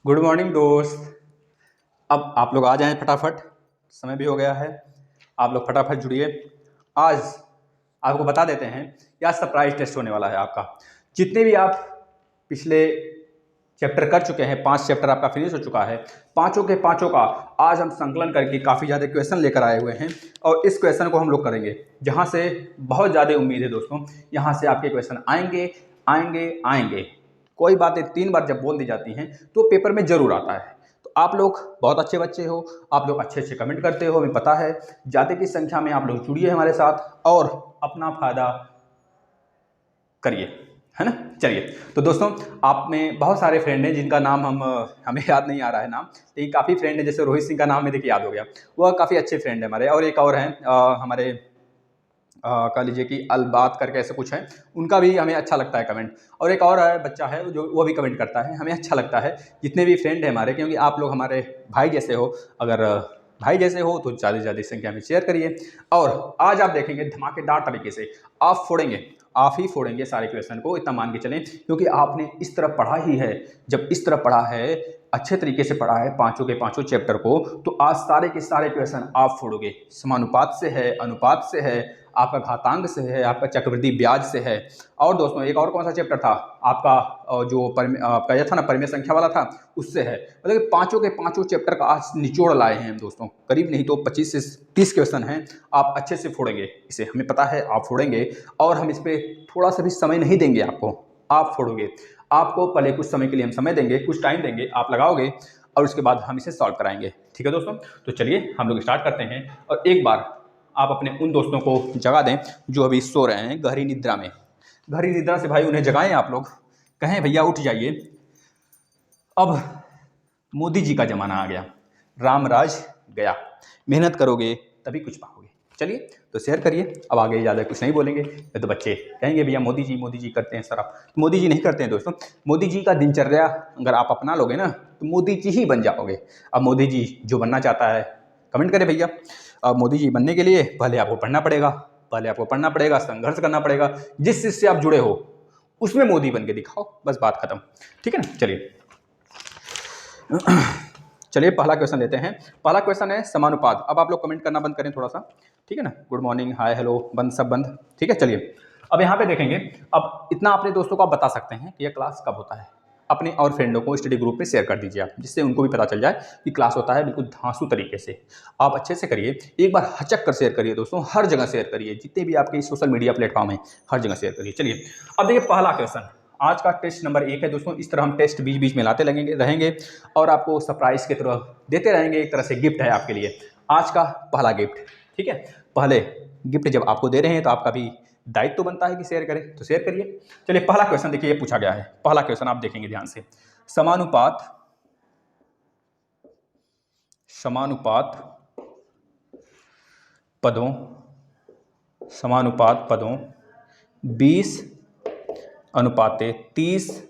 Good morning दोस्त। अब आप लोग आ जाएं फटाफट, समय भी हो गया है। आप लोग फटाफट जुड़िए। आज आपको बता देते हैं कि आज सरप्राइज टेस्ट होने वाला है आपका। जितने भी आप पिछले चैप्टर कर चुके हैं, 5 चैप्टर आपका फिनिश हो चुका है, पांचों के पांचों का आज हम संकलन करके काफ़ी ज़्यादा क्वेश्चन लेकर आए हुए हैं और इस क्वेश्चन को हम लोग करेंगे जहाँ से बहुत ज़्यादा उम्मीद है दोस्तों, यहाँ से आपके क्वेश्चन आएंगे आएंगे आएंगे। कोई बातें 3 बार जब बोल दी जाती हैं तो पेपर में जरूर आता है। तो आप लोग बहुत अच्छे बच्चे हो, आप लोग अच्छे अच्छे कमेंट करते हो, हमें पता है। ज़्यादा की संख्या में आप लोग जुड़िए हमारे साथ और अपना फायदा करिए, है ना। चलिए, तो दोस्तों आप में बहुत सारे फ्रेंड हैं जिनका नाम हमें याद नहीं आ रहा है नाम, लेकिन काफ़ी फ्रेंड है। जैसे रोहित सिंह का नाम में देखिए याद हो गया, वह काफ़ी अच्छे फ्रेंड है हमारे। और एक और हैं हमारे कह लीजिए कि अलबात करके ऐसे कुछ है, उनका भी हमें अच्छा लगता है कमेंट। और एक और है बच्चा है जो वो भी कमेंट करता है, हमें अच्छा लगता है जितने भी फ्रेंड हैं हमारे, क्योंकि आप लोग हमारे भाई जैसे हो। अगर भाई जैसे हो तो ज़्यादा से ज़्यादा संख्या में शेयर करिए। और आज आप देखेंगे धमाकेदार तरीके से आप फोड़ेंगे, आप ही फोड़ेंगे सारे क्वेश्चन को, इतना मान के चलें, क्योंकि आपने इस तरह पढ़ा ही है। जब इस तरह पढ़ा है, अच्छे तरीके से पढ़ा है पांचों के पांचों चैप्टर को, तो आज सारे के सारे क्वेश्चन आप फोड़ोगे। समानुपात से है, अनुपात से है, आपका घातांक से है, आपका चक्रवृद्धि ब्याज से है। और दोस्तों एक और कौन सा चैप्टर था आपका, आपका यह था ना परिमेय संख्या वाला था, उससे है। मतलब कि पांचों के पांचों चैप्टर का आज निचोड़ लाए हैं हम दोस्तों। करीब नहीं तो 25 से 30 क्वेश्चन हैं, आप अच्छे से फोड़ेंगे इसे, हमें पता है आप फोड़ेंगे। और हम इस पर थोड़ा सा भी समय नहीं देंगे आपको, आप फोड़ोगे। आपको पहले कुछ समय के लिए हम समय देंगे, कुछ टाइम देंगे, आप लगाओगे और उसके बाद हम इसे सॉल्व कराएंगे। ठीक है दोस्तों, तो चलिए हम लोग स्टार्ट करते हैं। और एक बार आप अपने उन दोस्तों को जगा दें जो अभी सो रहे हैं गहरी निद्रा में। गहरी निद्रा से भाई उन्हें जगाएं, आप लोग कहें भैया उठ जाइए। अब मोदी जी का जमाना आ गया, राम राज गया, मेहनत करोगे तभी कुछ पाओगे। चलिए तो शेयर करिए। अब आगे ज़्यादा कुछ नहीं बोलेंगे, ये तो बच्चे कहेंगे भैया मोदी जी करते हैं सर। आप तो मोदी जी नहीं करते हैं दोस्तों। मोदी जी का दिनचर्या अगर आप अपना लोगे ना तो मोदी जी ही बन जाओगे। अब मोदी जी जो बनना चाहता है कमेंट करें भैया। अब मोदी जी बनने के लिए पहले आपको पढ़ना पड़ेगा, संघर्ष करना पड़ेगा। जिस चीज़ से आप जुड़े हो उसमें मोदी बन के दिखाओ, बस बात खत्म। ठीक है ना। चलिए पहला क्वेश्चन लेते हैं। पहला क्वेश्चन है समानुपात। अब आप लोग कमेंट करना बंद करें थोड़ा सा, ठीक है ना। गुड मॉर्निंग, हाय, हेलो, बंद, सब बंद, ठीक है। चलिए अब यहाँ पे देखेंगे। अब इतना अपने दोस्तों को आप बता सकते हैं कि यह क्लास कब होता है। अपने और फ्रेंडों को स्टडी ग्रुप में शेयर कर दीजिए आप, जिससे उनको भी पता चल जाए कि क्लास होता है। बिल्कुल धांसू तरीके से आप अच्छे से करिए। एक बार हचक कर शेयर करिए दोस्तों, हर जगह शेयर करिए, जितने भी आपके सोशल मीडिया प्लेटफॉर्म है हर जगह शेयर करिए। चलिए अब देखिए पहला क्वेश्चन, आज का टेस्ट नंबर 1 है दोस्तों। इस तरह हम टेस्ट बीच बीच में लाते लगेंगे रहेंगे और आपको सरप्राइज की तरह देते रहेंगे। एक तरह से गिफ्ट है आपके लिए आज का पहला गिफ्ट, ठीक है। पहले गिफ्ट जब आपको दे रहे हैं तो आपका भी दायित्व तो बनता है कि शेयर करें, तो शेयर करिए। चलिए पहला क्वेश्चन देखिए, ये पूछा गया है। पहला क्वेश्चन आप देखेंगे ध्यान से। समानुपात पदों 20:30।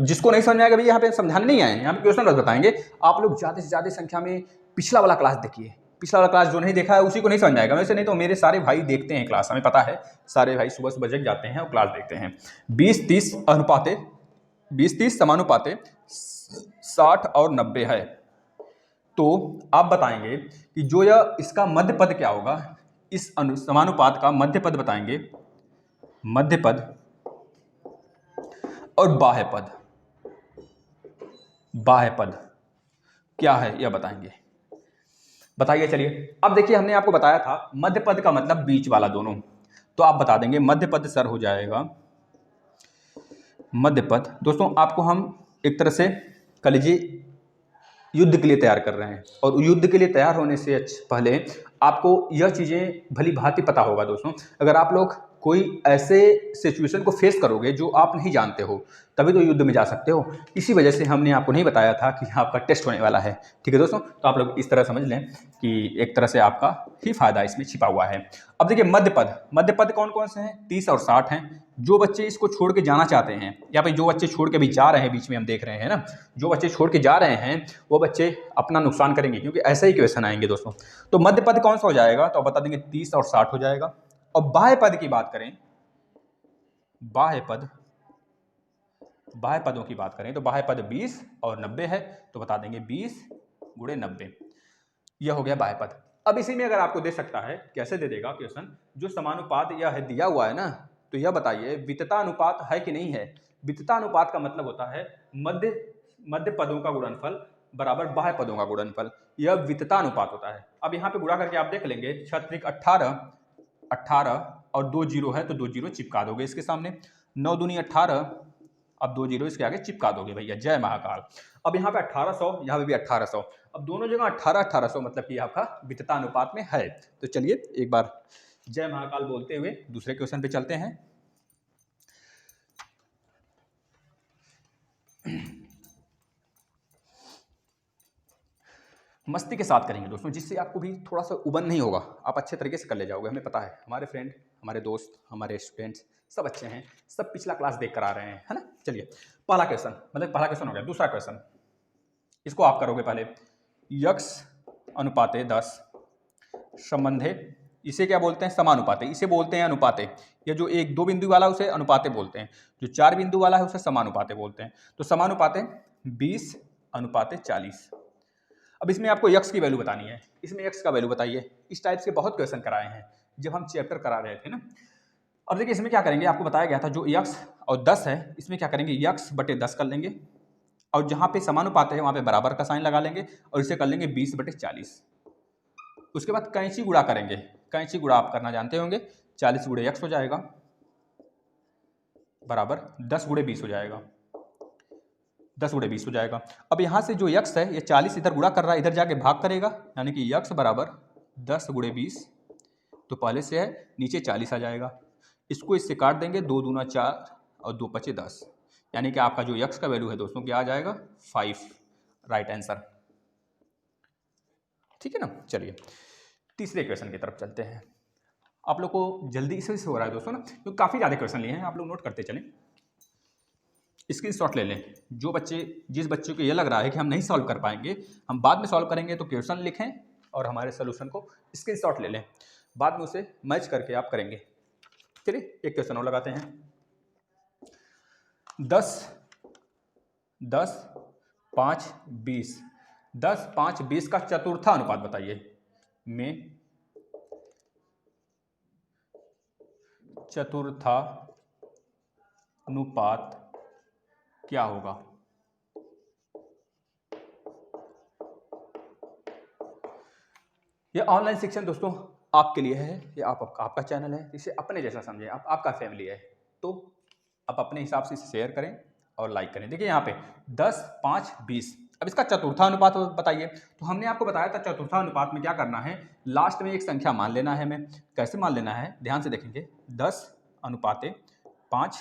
जिसको नहीं समझ में आएगा भैया यहाँ पे समझाने नहीं आए, यहाँ पे क्वेश्चन बस बताएंगे। आप लोग ज़्यादा से ज़्यादा संख्या में पिछला वाला क्लास देखिए। पिछला वाला क्लास जो नहीं देखा है उसी को नहीं समझ में आएगा। वैसे नहीं तो मेरे सारे भाई देखते हैं क्लास, हमें पता है सारे भाई सुबह सुबह जग जाते हैं और क्लास देखते हैं। 20:30 समानुपाते 60 और 90 है। तो आप बताएंगे कि जो यह इसका मध्य पद क्या होगा। इस समानुपात का मध्य पद बताएंगे, मध्य पद और बाह्य पद क्या है यह बताएंगे। बताइए। चलिए अब देखिए, हमने आपको बताया था मध्य पद का मतलब बीच वाला दोनों, तो आप बता देंगे मध्य पद सर हो जाएगा। मध्य पद दोस्तों आपको हम एक तरह से कह लीजिए युद्ध के लिए तैयार कर रहे हैं, और युद्ध के लिए तैयार होने से पहले आपको यह चीज़ें भली भांति पता होगा दोस्तों। अगर आप लोग कोई ऐसे सिचुएशन को फेस करोगे जो आप नहीं जानते हो, तभी तो युद्ध में जा सकते हो। इसी वजह से हमने आपको नहीं बताया था कि आपका टेस्ट होने वाला है। ठीक है दोस्तों, तो आप लोग इस तरह समझ लें कि एक तरह से आपका ही फायदा इसमें छिपा हुआ है। अब देखिए मध्य पद कौन कौन से हैं, 30 और 60 हैं। जो बच्चे इसको छोड़ के जाना चाहते हैं, या फिर जो बच्चे छोड़ के भी जा रहे हैं, बीच में हम देख रहे हैं ना, जो बच्चे छोड़ के जा रहे हैं वो बच्चे अपना नुकसान करेंगे, क्योंकि ऐसे ही क्वेश्चन आएंगे दोस्तों। तो मध्य पद कौन सा हो जाएगा, तो बता देंगे 30 और 60 हो जाएगा। और बाह्य पद की बात करें, बाह्य बाह्य पदों की बात करें तो बाह्य पद 20 और 90 है, तो बता देंगे 20 गुणे 90, यह हो गया बाह्य पद। अब इसी में अगर आपको दे सकता है, कैसे दे देगा क्वेश्चन, जो समानुपात यह है दिया हुआ है ना, तो यह बताइए वितता अनुपात है कि नहीं है। वितता अनुपात का मतलब होता है मध्य पदों का गुणनफल बराबर बाह्य पदों का गुणनफल, यह वितता अनुपात होता है। अब यहाँ पे गुणा करके आप देख लेंगे, 6 18 और 2 जीरो है तो 2 जीरो चिपका दोगे इसके सामने, 9 दूनी 18, अब 2 जीरो इसके आगे चिपका दोगे भैया, जय महाकाल। अब यहाँ पे 1800, यहाँ पे भी 1800, अब दोनों जगह 1800 मतलब कि आपका वितता अनुपात में है। तो चलिए एक बार जय महाकाल बोलते हुए दूसरे क्वेश्चन पे चलते हैं। मस्ती के साथ करेंगे दोस्तों, जिससे आपको भी थोड़ा सा उबन नहीं होगा, आप अच्छे तरीके से कर ले जाओगे। हमें पता है हमारे फ्रेंड, हमारे दोस्त, हमारे स्टूडेंट्स सब अच्छे हैं, सब पिछला क्लास देख कर आ रहे हैं, है ना। चलिए पहला क्वेश्चन, मतलब पहला क्वेश्चन हो गया। दूसरा क्वेश्चन, इसको आप करोगे पहले, यक्स अनुपाते 10 संबंधे, इसे क्या बोलते हैं, समानुपाते, इसे बोलते हैं अनुपाते। ये जो 1-2 बिंदु वाला उसे अनुपाते बोलते हैं, जो 4 बिंदु वाला है उसे समानुपाते बोलते हैं। तो समानुपाते 20 अनुपाते 40। अब इसमें आपको यक्स की वैल्यू बतानी है, इसमें यक्स का वैल्यू बताइए। इस टाइप से बहुत क्वेश्चन कराए हैं जब हम चैप्टर करा रहे थे ना। अब देखिए इसमें क्या करेंगे, आपको बताया गया था जो यक्स और 10 है, इसमें क्या करेंगे, यक्स बटे 10 कर लेंगे, और जहाँ पे समानुपात है वहाँ पे बराबर का साइन लगा लेंगे, और इसे कर लेंगे 20 बटे 40। उसके बाद कैंची गुणा करेंगे, कैंची गुणा आप करना जानते होंगे, 40 गुणे यक्स हो जाएगा बराबर 10 गुणे 20 हो जाएगा, 10 गुणे 20 हो जाएगा। अब यहाँ से जो यक्स है ये 40 इधर गुणा कर रहा है, इधर जाके भाग करेगा, यानी कि यक्स बराबर 10 गुणे 20, तो पहले से है नीचे 40 आ जाएगा, इसको इससे काट देंगे, 2 दूना 4 और 2 पचे 10, यानी कि आपका जो यक्स का वैल्यू है दोस्तों क्या आ जाएगा, 5, राइट आंसर। ठीक है ना। चलिए तीसरे क्वेश्चन की तरफ चलते हैं। आप लोग को जल्दी इससे हो रहा है दोस्तों ना, क्योंकि काफ़ी ज़्यादा क्वेश्चन लिए हैं, आप लोग नोट करते चलें, स्क्रीनशॉट ले लें। जिस बच्चे को ये लग रहा है कि हम नहीं सॉल्व कर पाएंगे, हम बाद में सॉल्व करेंगे, तो क्वेश्चन लिखें और हमारे सोल्यूशन को स्क्रीनशॉट ले लें, बाद में उसे मैच करके आप करेंगे। चलिए एक क्वेश्चन और लगाते हैं। 10 5 20, 10 5 20 का चतुर्था अनुपात बताइए। में चतुर्था अनुपात क्या होगा। ये ऑनलाइन शिक्षण दोस्तों आपके लिए है, ये आपका चैनल है, इसे अपने जैसा समझें, आपका फैमिली है, तो आप अपने हिसाब से इसे शेयर करें और लाइक करें। देखिए यहाँ पे 10 5 20, अब इसका चतुर्था अनुपात बताइए। तो हमने आपको बताया था चतुर्था अनुपात में क्या करना है, लास्ट में एक संख्या मान लेना है। हमें कैसे मान लेना है, ध्यान से देखेंगे, 10 अनुपाते 5,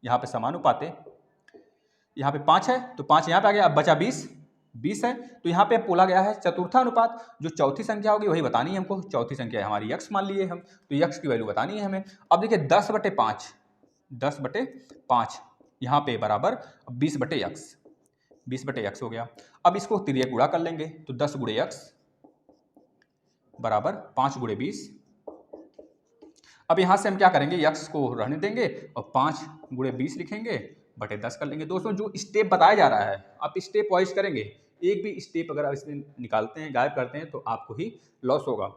यहाँ पे समानुपाते, यहाँ पे 5 है तो 5 यहाँ पे आ गया, अब बचा 20 है, तो यहाँ पे बोला गया है चतुर्था अनुपात, जो चौथी संख्या होगी वही बतानी है हमको। चौथी संख्या हमारी यक्स मान लिए हम, तो यक्स की वैल्यू बतानी है हमें। अब देखिए 10 बटे 5 यहाँ पे बराबर 20 बटे यक्स हो गया। अब इसको तिर्यक गुणा कर लेंगे, तो 10 गुणे यक्स बराबर 5 गुणे 20। अब यहाँ से हम क्या करेंगे, यक्स को रहने देंगे और 5 गुणे 20 लिखेंगे, बटे 10 कर लेंगे। दोस्तों जो स्टेप बताया जा रहा है आप स्टेप वाइज करेंगे, एक भी स्टेप अगर आप इसमें निकालते हैं, गायब करते हैं, तो आपको ही लॉस होगा।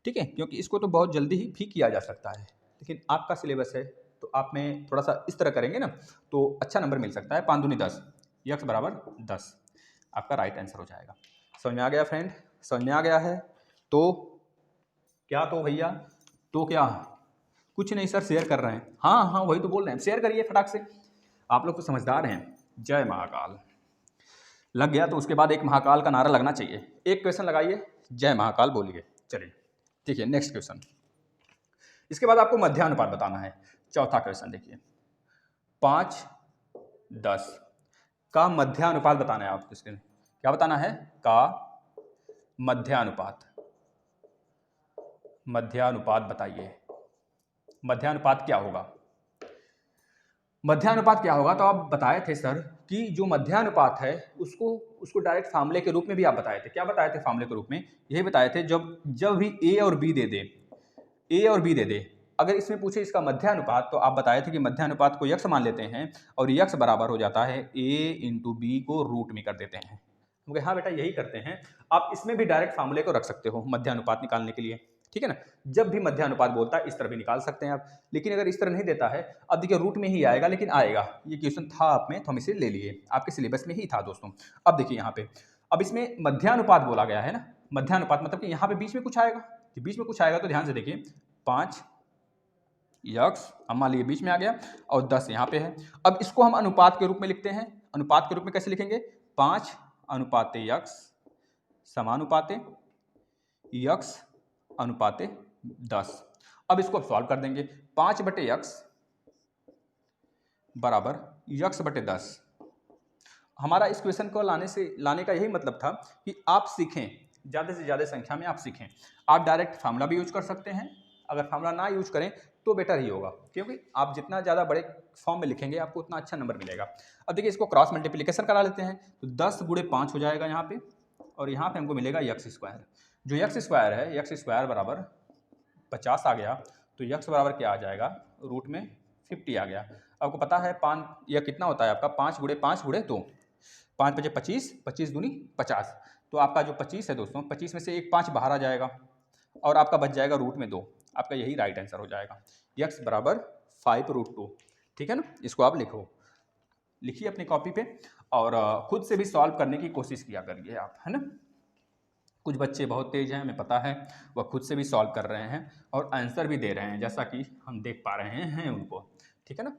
ठीक है, क्योंकि इसको तो बहुत जल्दी ही भी किया जा सकता है, लेकिन आपका सिलेबस है तो आप में थोड़ा सा इस तरह करेंगे ना तो अच्छा नंबर मिल सकता है। 5 दूनी 10, यक्स बराबर 10, आपका राइट आंसर हो जाएगा। समझ में आ गया फ्रेंड, समझ में आ गया है तो क्या, तो भैया तो क्या, कुछ नहीं सर शेयर कर रहे हैं, हाँ वही तो बोल रहे हैं, शेयर करिए फटाक से, आप लोग तो समझदार हैं। जय महाकाल लग गया तो उसके बाद एक महाकाल का नारा लगना चाहिए। एक क्वेश्चन लगाइए, जय महाकाल बोलिए। चलिए देखिए नेक्स्ट क्वेश्चन, इसके बाद आपको मध्यानुपात बताना है। चौथा क्वेश्चन देखिए, 5 10 का मध्यानुपात बताना है आपको। इसके क्या बताना है, का मध्यानुपात बताइए। मध्यानुपात क्या होगा, मध्यानुपात क्या होगा, तो आप बताए थे सर कि जो मध्यानुपात है उसको डायरेक्ट फार्मूले के रूप में भी आप बताए थे। क्या बताए थे फार्मूले के रूप में, यही बताए थे जब भी ए और बी दे दे अगर इसमें पूछे इसका मध्यानुपात, तो आप बताए थे कि मध्यानुपात को यक्स मान लेते हैं और यक्स बराबर हो जाता है a इंटू बी को रूट में कर देते हैं। क्योंकि हाँ बेटा यही करते हैं। आप इसमें भी डायरेक्ट फार्मूले को रख सकते हो मध्यानुपात निकालने के लिए, ठीक है ना। जब भी मध्यानुपात बोलता है इस तरह भी निकाल सकते हैं आप, लेकिन अगर इस तरह नहीं देता है, अब देखिए रूट में ही आएगा, लेकिन आएगा। ये क्वेश्चन था आप में तो हम इसे ले लिए, आपके सिलेबस में ही था दोस्तों। अब देखिए यहाँ पे, अब इसमें मध्यानुपात बोला गया है ना, मध्यानुपात मतलब कि यहाँ पे बीच में कुछ आएगा, बीच में कुछ आएगा तो ध्यान से देखिए 5 यक्स, अब मान लीजिए बीच में आ गया और 10 यहाँ पे है। अब इसको हम अनुपात के रूप में लिखते हैं। अनुपात के रूप में कैसे लिखेंगे? 5 अनुपाते यक्स समानुपाते यक्स अनुपाते 10। अब इसको अब सॉल्व कर देंगे। 5 बटे यक्स बराबर यक्स बटे 10। हमारा इस क्वेश्चन को लाने का यही मतलब था कि आप सीखें, ज़्यादा से ज़्यादा संख्या में आप सीखें। आप डायरेक्ट फार्मूला भी यूज कर सकते हैं, अगर फार्मूला ना यूज करें तो बेटर ही होगा, क्योंकि आप जितना ज़्यादा बड़े फॉर्म में लिखेंगे आपको उतना अच्छा नंबर मिलेगा। अब देखिए इसको क्रॉस मल्टीप्लिकेशन करा लेते हैं, तो 10 गुणे 5 हो जाएगा यहाँ पे, और यहाँ पे हमको मिलेगा यक्स स्क्वायर। जो यक्स स्क्वायर है, यक्स स्क्वायर बराबर 50 आ गया, तो यक्स बराबर क्या आ जाएगा? रूट में 50 आ गया। आपको पता है 5 यह कितना होता है आपका? 5 गुणे 5 गुणे 2, 5 बचे 25, 25 दूनी 50। तो आपका जो 25 है दोस्तों, 25 में से एक 5 बाहर आ जाएगा और आपका बच जाएगा रूट में 2। आपका यही राइट आंसर हो जाएगा, यक्स बराबर 5√2। ठीक है ना, इसको आप लिखिए अपनी कॉपी पे और खुद से भी सॉल्व करने की कोशिश किया करिए आप, है ना। कुछ बच्चे बहुत तेज हैं, हमें पता है, वह खुद से भी सॉल्व कर रहे हैं और आंसर भी दे रहे हैं, जैसा कि हम देख पा रहे हैं उनको। ठीक है ना।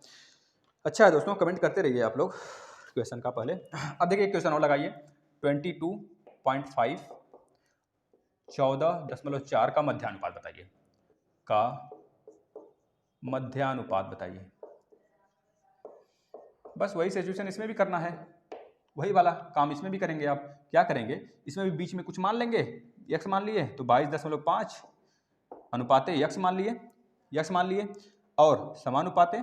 अच्छा है दोस्तों, कमेंट करते रहिए आप लोग क्वेश्चन का पहले। अब देखिए एक क्वेश्चन और लगाइए। 22.5 14.4 का मध्यानुपात बताइए, का मध्यानुपात बताइए। बस वही सिचुएशन इसमें भी करना है, वही वाला काम इसमें भी करेंगे। आप क्या करेंगे, इसमें भी बीच में कुछ मान लेंगे, यक्स मान लिए तो 22.5 अनुपाते यक्स मान लिए और समानुपाते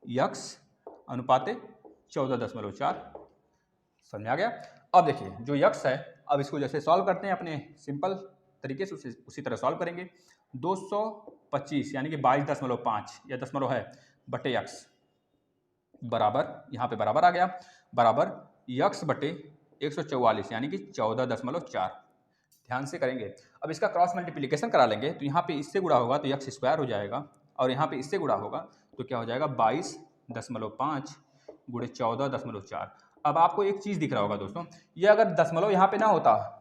यक्स अनुपाते 14.4। समझ आ गया। अब देखिए जो यक्स है, अब इसको जैसे सॉल्व करते हैं अपने सिंपल तरीके से, उसी तरह सॉल्व करेंगे। 225 यानी कि 22.5 या दशमलव है बटे यक्स बराबर, यहाँ पे बराबर आ गया, बराबर यक्स बटे 144 यानी कि 14.4। ध्यान से करेंगे। अब इसका क्रॉस मल्टीप्लिकेशन करा लेंगे, तो यहाँ पे इससे गुणा होगा तो यक्स स्क्वायर हो जाएगा, और यहाँ पे इससे गुणा होगा तो क्या हो जाएगा? 22.5 गुणे 14.4। अब आपको एक चीज़ दिख रहा होगा दोस्तों, ये अगर दशमलव यहाँ पे ना होता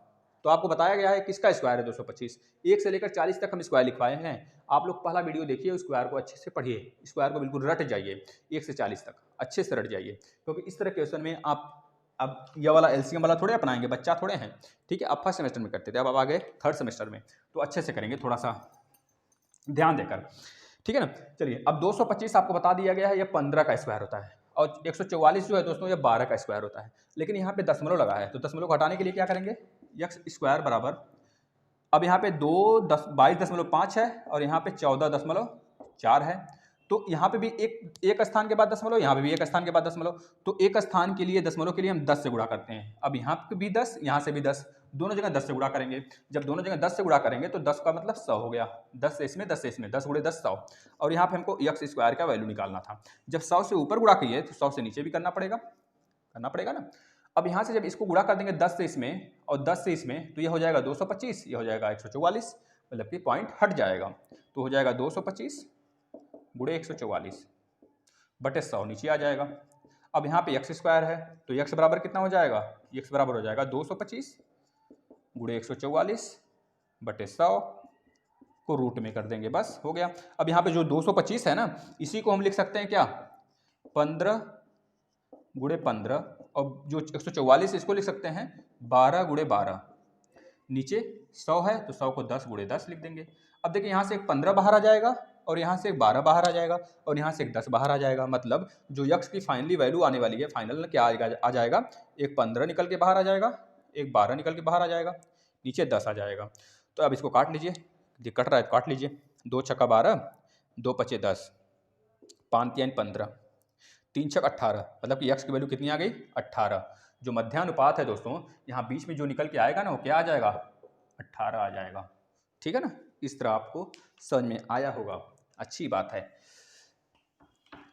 तो आपको बताया गया है किसका स्क्वायर है 225। 1 से लेकर 40 तक हम स्क्वायर लिखवाए हैं। आप लोग पहला वीडियो देखिए, स्क्वायर को अच्छे से पढ़िए, स्क्वायर को बिल्कुल रट जाइए, 1 से 40 तक अच्छे से रट जाइए, क्योंकि इस तरह क्वेश्चन में आप अब यह वाला एलसीएम वाला थोड़े अपनाएंगे, बच्चा थोड़े हैं। ठीक है, आप फर्स्ट सेमेस्टर में करते थे, अब आप आ गए थर्ड सेमेस्टर में, तो अच्छे से करेंगे, थोड़ा सा ध्यान देकर। ठीक है ना। चलिए, अब 225 आपको बता दिया गया है, यह 15 का स्क्वायर होता है, और 144 जो है दोस्तों, यह 12 का स्क्वायर होता है। लेकिन यहाँ पे दशमलव लगा है, तो दशमलव को हटाने के लिए क्या करेंगे? यक्स स्क्वायर बराबर, अब यहाँ पे 22.5 है और यहाँ पे 14.4 है, तो यहाँ पे भी एक स्थान के बाद दशमलव, यहाँ पे भी एक स्थान के बाद दशमलव, तो एक स्थान के लिए दशमलव के लिए हम 10 से गुणा करते हैं। अब यहाँ पे भी 10, यहाँ से भी 10, दोनों जगह 10 से गुणा करेंगे। जब दोनों जगह 10 से गुणा करेंगे तो 10 का मतलब 100 हो गया, 10 से इसमें 10 से इसमें, 10 गुणे 10 100। और यहाँ पे हमको यक्स स्क्वायर का वैल्यू निकालना था। जब 100 से ऊपर गुणा किए तो 100 से नीचे भी करना पड़ेगा ना। अब यहाँ से जब इसको गुणा कर देंगे 10 से इसमें और 10 से इसमें, तो ये हो जाएगा 225, ये हो जाएगा 144, मतलब कि पॉइंट हट जाएगा, तो हो जाएगा 225 गुणे 144 बटे 100, नीचे आ जाएगा। अब यहाँ पे यक्स स्क्वायर है, तो यक्स बराबर कितना हो जाएगा? यक्स बराबर हो जाएगा 225 गुणे 144 बटे 100 को रूट में कर देंगे, बस हो गया। अब यहाँ पे जो 225 है ना, इसी को हम लिख सकते हैं क्या? 15 गुणे 15, और जो 144 इसको लिख सकते हैं 12 गुणे 12। नीचे 100 है तो 100 को 10 गुणे 10 लिख देंगे। अब देखिए यहाँ से एक 15 बाहर आ जाएगा और यहाँ से एक 12 बाहर आ जाएगा और यहाँ से एक 10 बाहर आ जाएगा, मतलब जो यक्स की फाइनली वैल्यू आने वाली है, फाइनल क्या आ जाएगा? एक 15 निकल के बाहर आ जाएगा, एक 12 निकल के बाहर आ जाएगा, नीचे 10 आ जाएगा। तो अब इसको काट लीजिए, ये कट रहा है तो काट लीजिए। 2 छक्का 12, 2 पचे 10, 5 3 15, 3 छक 18, मतलब कि यक्स की वैल्यू कितनी आ गई? 18। जो मध्यानुपात है दोस्तों, यहाँ बीच में जो निकल के आएगा ना, वो क्या आ जाएगा? 18 आ जाएगा। ठीक है ना, इस तरह आपको समझ में आया होगा। अच्छी बात है।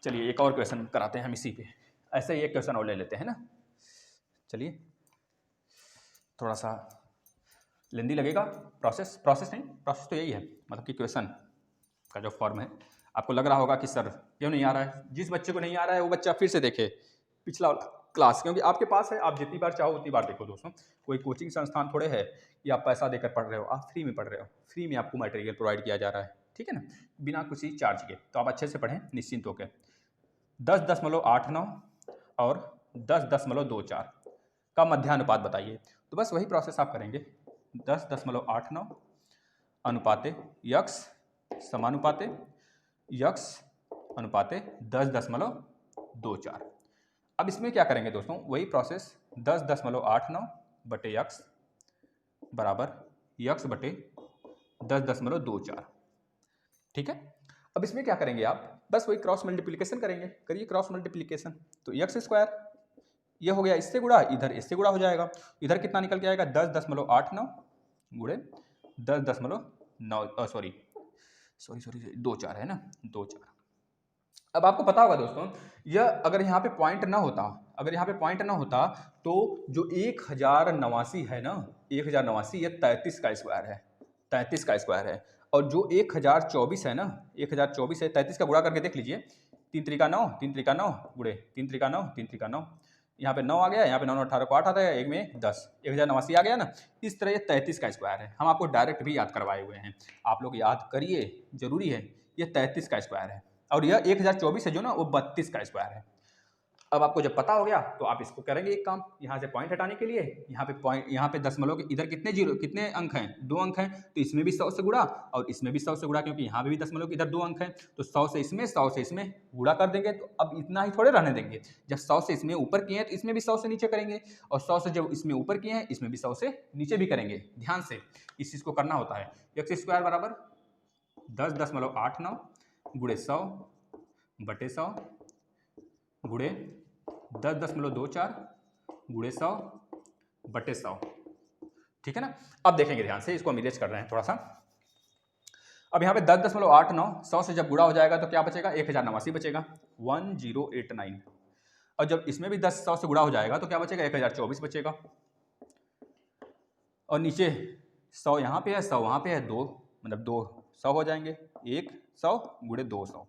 चलिए एक और क्वेश्चन कराते हैं हम इसी पे, ऐसे ही एक क्वेश्चन और ले लेते हैं ना। चलिए थोड़ा सा लेंदी लगेगा, प्रोसेस नहीं, प्रोसेस तो यही है, मतलब कि क्वेश्चन का जो फॉर्म है। आपको लग रहा होगा कि सर क्यों नहीं आ रहा है। जिस बच्चे को नहीं आ रहा है वो बच्चा फिर से देखे पिछला क्लास, क्योंकि आपके पास है, आप जितनी बार चाहो उतनी बार देखो दोस्तों। कोई कोचिंग संस्थान थोड़े है कि आप पैसा देकर पढ़ रहे हो, आप फ्री में पढ़ रहे हो, फ्री में आपको मटेरियल प्रोवाइड किया जा रहा है, ठीक है ना, बिना किसी चार्ज के। तो आप अच्छे से पढ़ें निश्चिंत होकर। 10.89 और 10.24 का मध्यानुपात बताइए। तो बस वही प्रोसेस आप करेंगे, 10.89 अनुपाते यक्स समानुपाते यक्स अनुपाते 10.24। अब इसमें क्या करेंगे दोस्तों, वही प्रोसेस 10.89 बटे यक्स बराबर यक्स बटे 10.24, ठीक है। अब इसमें क्या करेंगे आप, बस वही क्रॉस मल्टीप्लिकेशन करेंगे, करिए क्रॉस मल्टीप्लिकेशन। तो यक्स स्क्वायर ये हो गया इससे गुणा, इधर इससे गुणा हो जाएगा, इधर कितना निकल के आएगा 10.89 गुणे 10.9 सॉरी 24 है ना, 24। अब आपको पता होगा दोस्तों, यह अगर यहाँ पे पॉइंट ना होता, अगर यहाँ पे पॉइंट ना होता तो जो 1089 है ना, 1089 ये 33 का स्क्वायर है, 33 का स्क्वायर है। और जो 1024 है ना, 1024 है, 33 का गुणा करके देख लीजिए, 3 त्रिका 9, 3 त्रिका 9 गुणे 3 त्रिका 9, 3 त्रिका 9, यहाँ पे 9 आ गया, यहाँ पे 9 18 को 8 आता है, एक में 10, 1089 आ गया ना। इस तरह ये 33 का स्क्वायर है, हम आपको डायरेक्ट भी याद करवाए हुए हैं, आप लोग याद करिए, जरूरी है। ये 33 का स्क्वायर है और यह 1024 है जो ना, वो 32 का स्क्वायर है। अब आपको जब पता हो गया तो आप इसको करेंगे एक काम, यहाँ से पॉइंट हटाने के लिए, यहाँ पे पॉइंट, यहाँ पे दशमलव के इधर कितने जीरो, कितने अंक हैं, 2 अंक हैं, तो इसमें भी 100 से गुणा और इसमें भी 100 से गुणा, क्योंकि यहाँ पे भी दशमलव के इधर 2 अंक हैं, तो 100 से इसमें 100 से इसमें गुणा कर देंगे। तो अब इतना ही थोड़े रहने देंगे, जब 100 से इसमें ऊपर किए हैं तो इसमें भी 100 से नीचे करेंगे, और 100 से जब इसमें ऊपर किए हैं इसमें भी 100 से नीचे भी करेंगे। ध्यान से इस चीज़ को करना होता है। एक्स स्क्वायर बराबर 10.89 गुणे 100 बटे 100 गुणे 10.24 गुणे 100 बटे 100, ठीक है ना। अब देखेंगे ध्यान से, इसको हम इरेज कर रहे हैं थोड़ा सा। अब यहाँ पे 10.89 100 से जब गुणा हो जाएगा तो क्या बचेगा, 1089 बचेगा, 1089। और जब इसमें भी 10 100 से गुणा हो जाएगा तो क्या बचेगा, 1024 बचेगा। और नीचे 100 यहाँ पे है, 100 वहाँ पे है, 2 मतलब 2 100 हो जाएंगे, 100 गुणे 200।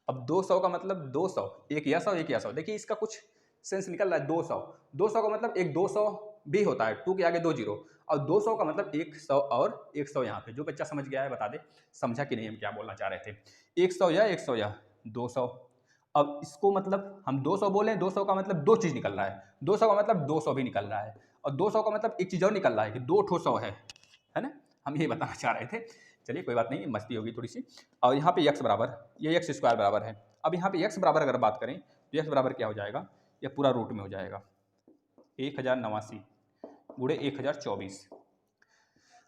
अब 200 का मतलब 200, एक या 100 एक या 100, देखिए इसका कुछ सेंस निकल रहा है। 200 200 का मतलब एक 200 भी होता है, 2 के आगे 2 जीरो, और 200 का मतलब 100 और 100 यहाँ पे। जो बच्चा समझ गया है बता दे, समझा कि नहीं हम क्या बोलना चाह रहे थे। 100 या 100 या 200। अब इसको मतलब हम 200 बोले, 200 का मतलब 2 चीज़ निकल रहा है, 200 का मतलब 200 भी निकल रहा है, और 200 का मतलब एक चीज़ और निकल रहा है कि 2 ठो 100 है ना। हम ये बताना चाह रहे थे। चलिए कोई बात नहीं, मस्ती होगी थोड़ी सी। और यहाँ पे यक्स बराबर, ये एक्स स्क्वायर बराबर है। अब यहाँ पे यक्स बराबर अगर बात करें तो यक्स बराबर क्या हो जाएगा, यह पूरा रूट में हो जाएगा 1089 गुणे 1024।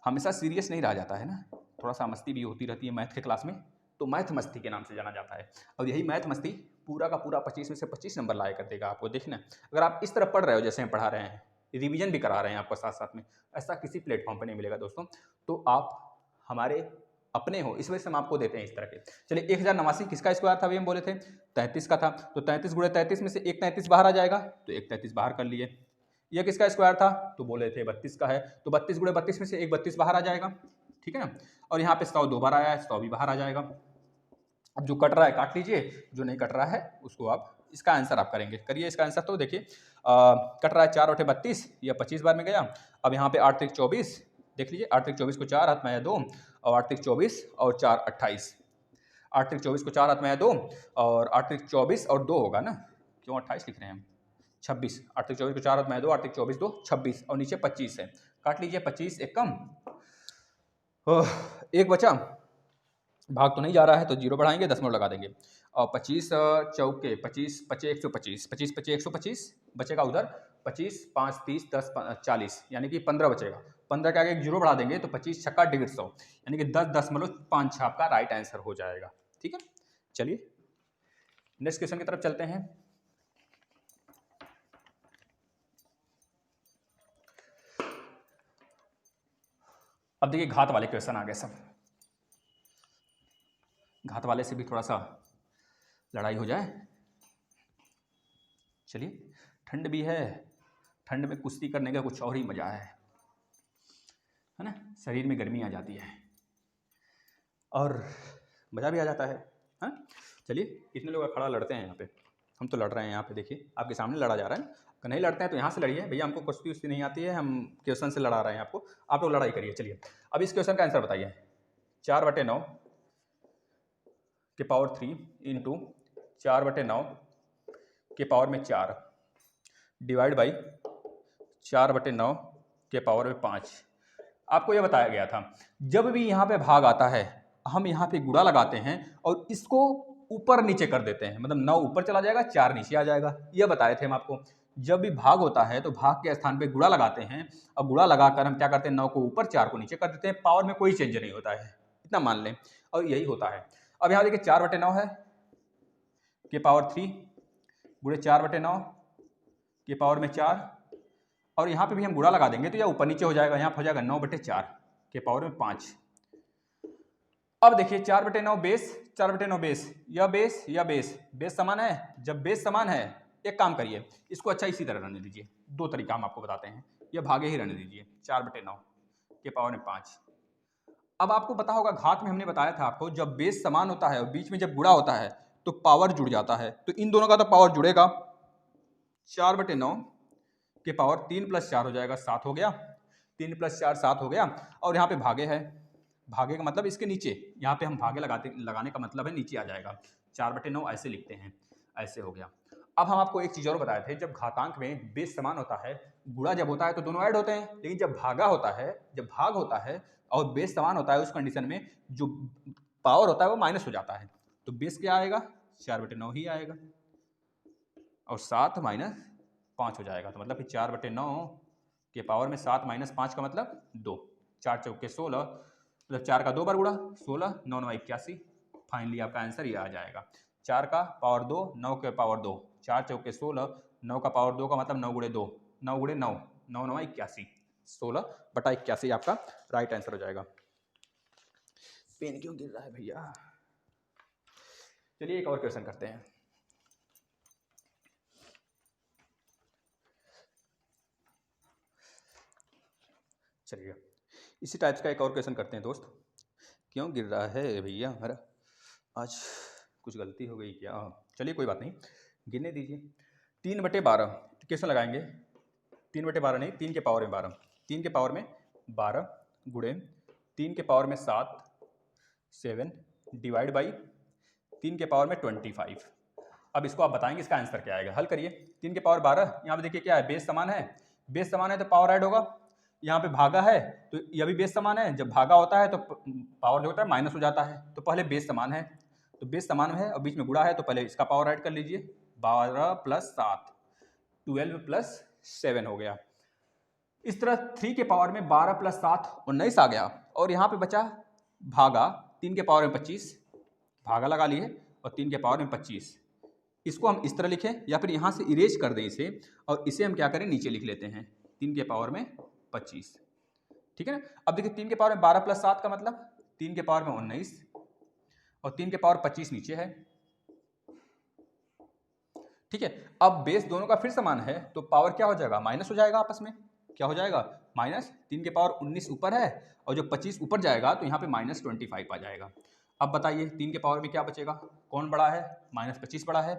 हमेशा सीरियस नहीं रहा जाता है ना, थोड़ा सा मस्ती भी होती रहती है मैथ के क्लास में, तो मैथ मस्ती के नाम से जाना जाता है। और यही मैथ मस्ती पूरा का पूरा 25 में से 25 नंबर लाया कर देगा आपको। देखना, अगर आप इस तरह पढ़ रहे हो जैसे हम पढ़ा रहे हैं, रिवीजन भी करा रहे हैं आपको साथ साथ में, ऐसा किसी प्लेटफॉर्म पर नहीं मिलेगा दोस्तों। तो आप हमारे अपने हो, इस वजह से हम आपको देते हैं इस तरह के। चलिए 1089 किसका स्क्वायर था, अभी हम बोले थे 33 का था, तो 33 गुणे 33 में से एक 33 बाहर आ जाएगा, तो एक 33 बाहर कर लिए। यह किसका स्क्वायर था, तो बोले थे 32 का है, तो 32 गुणे 32 में से एक 32 बाहर आ जाएगा, ठीक है ना। और यहाँ पे 100 2 बार आया है, 100 भी बाहर आ जाएगा। अब जो कट रहा है काट लीजिए, जो नहीं कट रहा है उसको आप, इसका आंसर आप करेंगे, करिए इसका आंसर। तो देखिए कट रहा है 4 8 32, यह 25 बार में गया। अब यहाँ पे 8 3 24, देख लीजिए 8 3 24 को 4 हाथ में आया 2, और 8 3 24 और 4 28, 8 3 24 को 4 हाथ में आया 2, और 8 3 24 और 2 होगा ना, क्यों 28 लिख रहे हैं हम, 26। 8 3 24 को 4 हाथ में आया 2, 8 3 24 2 26, और नीचे 25 है, काट लीजिए, 25 एक कम, एक बचा, भाग तो नहीं जा रहा है तो जीरो बढ़ाएंगे, दशमलव लगा देंगे, और 25 चौके 25 पचे 125, 25 पचे 125 बचेगा उधर, 25 5 30 10 40, यानी कि 15 बचेगा। 15 के आगे एक जीरो बढ़ा देंगे तो 25 छक्का 150, यानी कि 10.5 आपका राइट आंसर हो जाएगा, ठीक है। चलिए नेक्स्ट क्वेश्चन की तरफ चलते हैं। अब देखिए घात वाले क्वेश्चन आ गए सब। घात वाले से भी थोड़ा सा लड़ाई हो जाए। चलिए, ठंड भी है, ठंड में कुश्ती करने का कुछ और ही मज़ा है ना। शरीर में गर्मी आ जाती है और मज़ा भी आ जाता है। हाँ, चलिए, कितने लोग खड़ा लड़ते हैं यहाँ पे? हम तो लड़ रहे हैं यहाँ पे, देखिए आपके सामने लड़ा जा रहा है। अगर नहीं लड़ते हैं तो यहाँ से लड़िए भैया, हमको कुश्ती उश्ती नहीं आती है, हम क्वेश्चन से लड़ा रहे हैं आपको, आप लोग लड़ाई करिए। चलिए, अब इस क्वेश्चन का आंसर बताइए। 4/9 के पावर 3 इंटू 4/9 के पावर में 4 डिवाइड बाई 4/9 के पावर में 5। आपको यह बताया गया था जब भी यहाँ पे भाग आता है हम यहाँ पे गुणा लगाते हैं और इसको ऊपर नीचे कर देते हैं, मतलब 9 ऊपर चला जाएगा, 4 नीचे आ जाएगा। यह बताए थे हम आपको। जब भी भाग होता है तो भाग के स्थान पे गुणा लगाते हैं और गुणा लगाकर हम क्या करते हैं, 9 को ऊपर 4 को नीचे कर देते हैं। पावर में कोई चेंज नहीं होता है, इतना मान लें, और यही होता है। अब यहाँ देखिए 4/9 है के पावर 3 गुणे 4/9 के पावर में 4, और यहाँ पे भी हम गुणा लगा देंगे तो यह ऊपर नीचे हो जाएगा, यहाँ पर हो जाएगा 9/4 के पावर में 5। अब देखिए 4/9 बेस, 4/9 बेस, यह बेस, यह बेस, बेस समान है। जब बेस समान है, एक काम करिए, इसको अच्छा इसी तरह रहने दीजिए। दो तरीका हम आपको बताते हैं, यह भागे ही रहने दीजिए। 4/9 के पावर में 5। अब आपको पता होगा घात में हमने बताया था आपको, जब बेस समान होता है और बीच में जब गुणा होता है तो पावर जुड़ जाता है, तो इन दोनों का तो पावर जुड़ेगा। 4/9 के पावर 3 + 4 हो जाएगा, 7 हो गया। 3 + 4 7 हो गया, और यहाँ पे भागे है, भागे का मतलब इसके नीचे, यहाँ पे हम भागे लगाने का मतलब है नीचे आ जाएगा। 4/9 ऐसे लिखते हैं, ऐसे हो गया। अब हम आपको एक चीज़ और बताए थे, जब घातांक में बेस समान होता है, गुणा जब होता है तो दोनों ऐड होते हैं, लेकिन जब भागा होता है, जब भाग होता है और बेस समान होता है, उस कंडीशन में जो पावर होता है वो माइनस हो जाता है। तो बेस क्या आएगा? 4/9 ही आएगा, और 7 - 5 हो जाएगा। तो मतलब कि 4/9 के पावर में 7 - 5 का मतलब 2। 4 चौके 16, मतलब 4 का 2 बार गुणा, 16, 9 9 81। फाइनली आपका आंसर ये आ जाएगा। 4 का पावर 2, 9 के पावर 2, 4 चौके 16, 9 का पावर 2 का मतलब 9 × 2, 9 × 9, 9 9 81, 16/81 आपका राइट आंसर हो जाएगा। पेन क्यों गिर रहा है भैया? चलिए एक और क्वेश्चन करते हैं। चलिए, इसी टाइप्स का एक और क्वेश्चन करते हैं दोस्त। क्यों गिर रहा है भैया हमारा? आज कुछ गलती हो गई क्या? चलिए कोई बात नहीं, गिरने दीजिए। 3/12 क्वेश्चन लगाएंगे। 3/12 नहीं, 3 के पावर में 12, 3 के पावर में 12 गुणे 3 के पावर में 7 डिवाइड बाई 3 के पावर में 25। अब इसको आप बताएंगे इसका आंसर क्या आएगा। हल करिए। 3 के पावर 12, यहाँ पे देखिए क्या है, बेस समान है, बेस समान है तो पावर ऐड होगा। यहाँ पे भागा है तो यह भी बेस समान है, जब भागा होता है तो पावर जो होता है माइनस हो जाता है। तो पहले बेस समान है, तो बेस समान है और बीच में गुणा है, तो पहले इसका पावर ऐड कर लीजिए। 12 + 7, 12 + 7 हो गया। इस तरह 3 के पावर में 12 + 7 19 आ गया, और यहाँ पे बचा भागा 3 के पावर में 25, भागा लगा लिए, और 3 के पावर में 25। इसको हम इस तरह लिखें या फिर यहाँ से इरेज कर दें इसे, और इसे हम क्या करें, नीचे लिख लेते हैं 3 के पावर में 25। ठीक है ना। अब देखिए 3 के पावर में 12 + 7 का मतलब 3 के पावर में 19, और 3 के पावर 25 नीचे है। ठीक है। अब बेस दोनों का फिर समान है तो पावर क्या हो जाएगा, माइनस हो जाएगा आपस में। क्या हो जाएगा, माइनस। 3 के पावर 19 ऊपर है, और जो 25 ऊपर जाएगा तो यहाँ पे -25 आ जाएगा। अब बताइए 3 के पावर में क्या बचेगा, कौन बड़ा है, -25 बड़ा है,